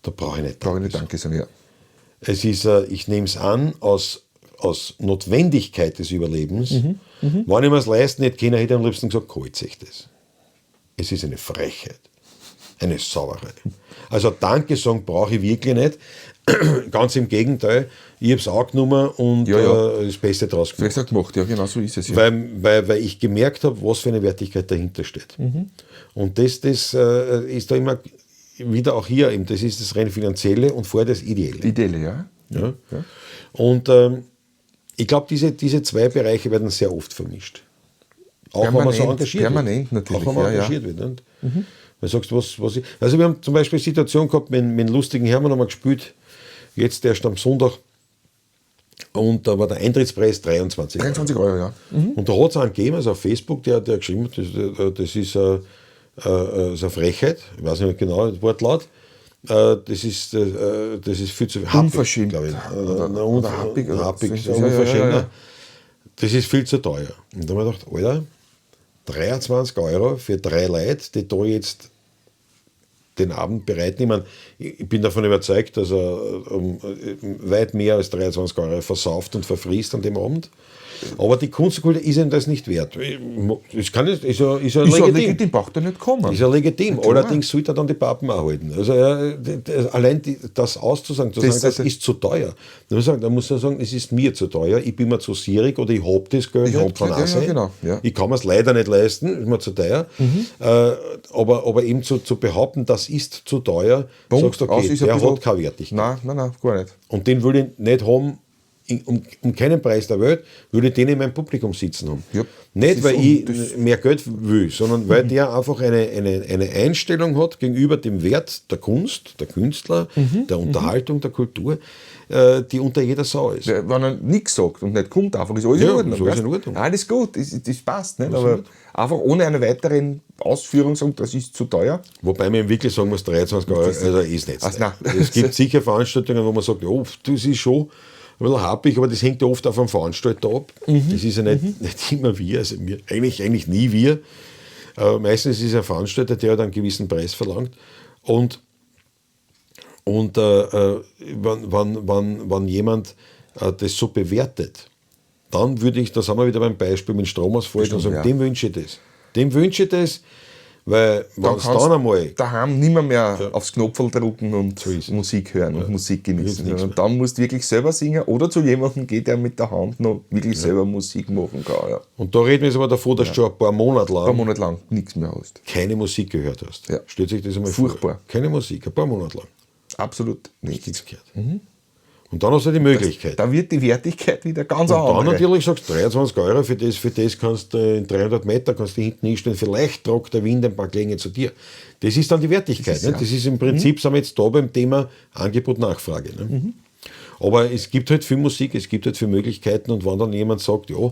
A: Da brauche ich nicht
B: Danke sagen, ja.
A: Es ist, ich nehme es an, aus Notwendigkeit des Überlebens. Wenn ich mir es leisten hätte können, hätte ich am liebsten gesagt, holt sich das. Es ist eine Frechheit, eine Sauerei. Also Danke sagen brauche ich wirklich nicht. Ganz im Gegenteil, ich habe es angenommen und das Beste draus gemacht.
B: Vielleicht gemacht, ja, genau so ist es. Ja.
A: Weil ich gemerkt habe, was für eine Wertigkeit dahinter steht. Und das ist da immer wieder auch hier, eben, das ist das rein Finanzielle und vorher das Ideelle.
B: Ideelle, ja.
A: Und ich glaube, diese zwei Bereiche werden sehr oft vermischt. Auch wenn man so engagiert
B: permanent
A: wird.
B: Natürlich.
A: Auch wenn man engagiert wird. Nicht? Weil du sagst, was ich. Also wir haben zum Beispiel eine Situation gehabt, mit dem lustigen Hermann haben wir gespielt, jetzt erst am Sonntag. Und da war der Eintrittspreis 23 Euro.
B: 23 Euro, ja.
A: Und da hat es einen gegeben, also auf Facebook, der geschrieben hat, das ist eine Frechheit, ich weiß nicht mehr genau das Wortlaut. Das ist viel zu
B: unverschämt,
A: glaube ich.
B: Happig.
A: Unverschämt. Ja. Das ist viel zu teuer. Und da habe ich gedacht, Alter, 23 Euro für 3 Leute, die da jetzt den Abend bereiten. Ich meine, ich bin davon überzeugt, dass er weit mehr als 23 Euro versauft und verfrießt an dem Abend. Aber die Kunstkultur ist ihm das nicht wert. Das ist ja legitim.
B: Braucht er nicht kommen.
A: Ist ja legitim. Allerdings sollte er dann die Pappen auch halten. Also allein das auszusagen, das ist zu teuer. Da muss er sagen, es ist mir zu teuer, ich bin mir zu sierig oder ich habe das Geld nicht von Nase.
B: Genau, ja.
A: Ich kann mir es leider nicht leisten, ist mir zu teuer. Aber eben zu behaupten, das ist zu teuer, sagst du, okay, der hat keine Wertigkeit.
B: Nein, gar nicht.
A: Und den will ich nicht haben, um keinen Preis der Welt, würde ich den in meinem Publikum sitzen haben.
B: Ja,
A: nicht, weil ich mehr Geld will, sondern weil der einfach eine Einstellung hat gegenüber dem Wert der Kunst, der Künstler, der Unterhaltung, der Kultur, die unter jeder Sau ist.
B: Wenn er nichts sagt und nicht kommt, einfach ist alles in Ordnung.
A: So ist in Ordnung.
B: Alles gut, das passt. Nicht? Aber einfach ohne eine weitere Ausführung sagen, das ist zu teuer.
A: Wobei man wirklich sagen muss, 23 Euro ist nicht. Es gibt sicher Veranstaltungen, wo man sagt, ja, das ist schon ein bisschen happig, aber das hängt ja oft auf einem Veranstalter ab. Das ist ja nicht immer wir, also eigentlich nie wir. Meistens ist es ein Veranstalter, der halt einen gewissen Preis verlangt. Und wenn jemand das so bewertet, dann würde ich, da sind wir wieder beim Beispiel mit Stromausfall, und sagen, dem wünsche ich das. Dem wünsche ich das, weil wenn es dann einmal
B: daheim nicht mehr aufs Knopfel drücken und Musik hören und Musik genießen. Und dann musst du wirklich selber singen oder zu jemandem gehen, der mit der Hand noch wirklich selber Musik machen kann. Ja.
A: Und da reden wir jetzt aber davon, dass du schon ein paar Monate lang
B: nichts mehr hast.
A: Keine Musik gehört hast.
B: Ja.
A: Stellt sich das einmal
B: furchtbar
A: vor. Keine Musik, ein paar Monate lang.
B: Absolut nichts
A: gehört. Und dann hast du die Möglichkeit.
B: Da wird die Wertigkeit wieder ganz anders.
A: Und dann natürlich sagst du, 23 Euro für das kannst du in 300 Meter kannst du hinten hinstellen, vielleicht tragt der Wind ein paar Klänge zu dir. Das ist dann die Wertigkeit. Das ist im Prinzip, sind wir jetzt da beim Thema Angebot-Nachfrage. Ne? Aber es gibt halt viel Musik, es gibt halt viele Möglichkeiten und wenn dann jemand sagt, ja,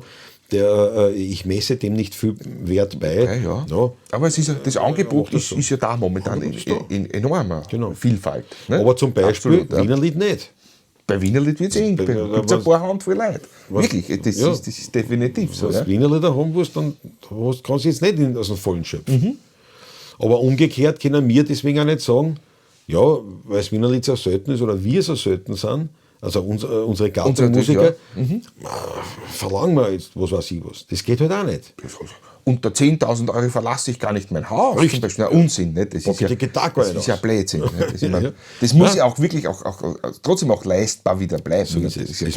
A: ich messe dem nicht viel Wert bei.
B: Okay, ja. Aber es ist das Angebot ist ja da momentan in enormer Vielfalt. Ne?
A: Aber zum Beispiel
B: Absolut,
A: Wienerlied nicht.
B: Bei Wienerlied wird es eng. Da gibt es ein paar Handvoll Leute. Wirklich, das ist definitiv so.
A: Wenn du Wienerlied haben willst, dann kannst du jetzt nicht aus dem Vollen schöpfen. Aber umgekehrt können wir deswegen auch nicht sagen, ja, weil das Wienerlied so selten ist oder wir so selten sind, also unsere Gartenmusiker, verlangen wir jetzt, was weiß ich was. Das geht halt auch nicht.
B: Unter 10.000 Euro verlasse ich gar nicht mein Haus.
A: Richtig.
B: Zum Beispiel. Na, Unsinn. Nicht? Das ist ja Blödsinn. Nicht? Das muss ja auch wirklich trotzdem auch leistbar wieder bleiben.
A: So ist es.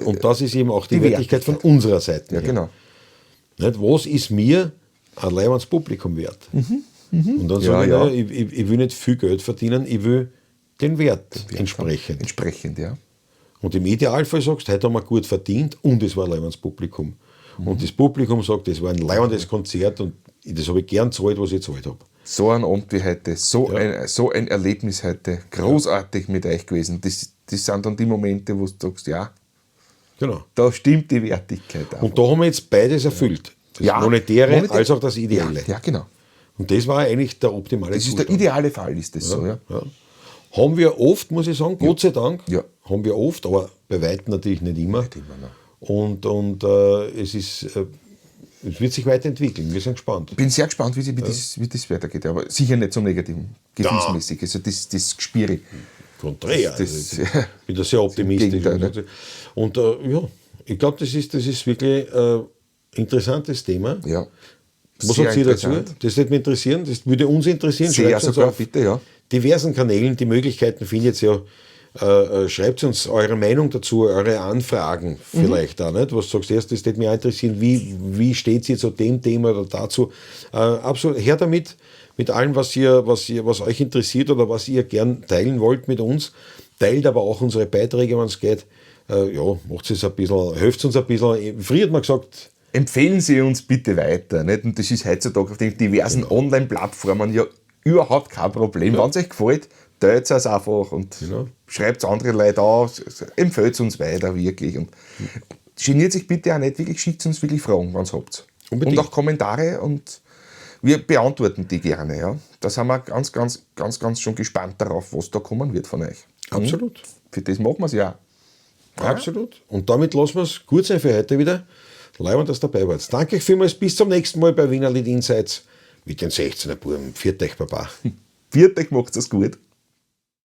A: Und das ist eben auch die Wertigkeit von unserer Seite.
B: Ja, genau.
A: Nicht? Was ist mir ein leibendes Publikum wert? Und dann sage ich will nicht viel Geld verdienen, ich will den Wert entsprechend.
B: Entsprechend, ja.
A: Und im Idealfall sagst du, heute haben wir gut verdient und es war ein leibendes Publikum. Und das Publikum sagt, das war ein leibendes Konzert und das habe ich gern gezahlt, was ich gezahlt habe.
B: So ein Abend wie heute, so ein Erlebnis heute, großartig mit euch gewesen. Das sind dann die Momente, wo du sagst, ja,
A: genau.
B: Da stimmt die Wertigkeit auch.
A: Und da haben wir jetzt beides erfüllt. Das Monetäre als auch das Ideale.
B: Ja, genau.
A: Und das war eigentlich der optimale
B: Das ist
A: Zustand.
B: der ideale Fall, ist das so, ja.
A: Haben wir oft, muss ich sagen, Gott sei Dank,
B: Ja.
A: haben wir oft, aber bei weitem natürlich nicht immer.
B: Nicht immer, nein.
A: Und es wird sich weiterentwickeln. Wir sind gespannt.
B: Ich bin sehr gespannt, wie das weitergeht, aber sicher nicht zum Negativen, gefühlsmäßig. Also das spüre ich.
A: Konträr.
B: Das-
A: Ich bin da sehr optimistisch.
B: Gegenteil,
A: Und ich glaube, das ist wirklich ein interessantes Thema.
B: Ja.
A: Was
B: Sehr
A: sagt Sie dazu?
B: interessant.
A: Das würde mich interessieren. Das würde uns interessieren.
B: Sehr
A: Schreibt uns
B: sogar,
A: auf
B: bitte, ja.
A: diversen Kanälen. Die Möglichkeiten findet ihr ja. Schreibt uns eure Meinung dazu, eure Anfragen vielleicht auch nicht. Was sagst du erst? Das würde mich auch interessieren. Wie steht ihr zu dem Thema oder dazu? Absolut, her damit, mit allem, was euch interessiert oder was ihr gern teilen wollt mit uns. Teilt aber auch unsere Beiträge, wenn es geht. Macht es ein bisschen, hilft uns ein bisschen. Früher hat man gesagt,
B: Empfehlen Sie uns bitte weiter. Nicht? Und das ist heutzutage auf den diversen Online-Plattformen ja überhaupt kein Problem. Wenn es euch gefällt, teilt es einfach und schreibt es andere Leute aus, empfehlt es uns weiter wirklich. Und geniert sich bitte auch nicht, wirklich schickt uns wirklich Fragen, wenn ihr habt.
A: Unbedingt.
B: Und auch Kommentare und wir beantworten die gerne. Ja. Da sind wir ganz schon gespannt darauf, was da kommen wird von euch.
A: absolut.
B: Für das machen wir es ja.
A: Absolut. Und damit lassen wir es gut sein für heute wieder. Leibend, dass ihr dabei wart. Danke euch vielmals. Bis zum nächsten Mal bei Wiener Lied Insights mit den 16er Buben. Pfiat euch, Baba.
B: Viert euch, macht es gut.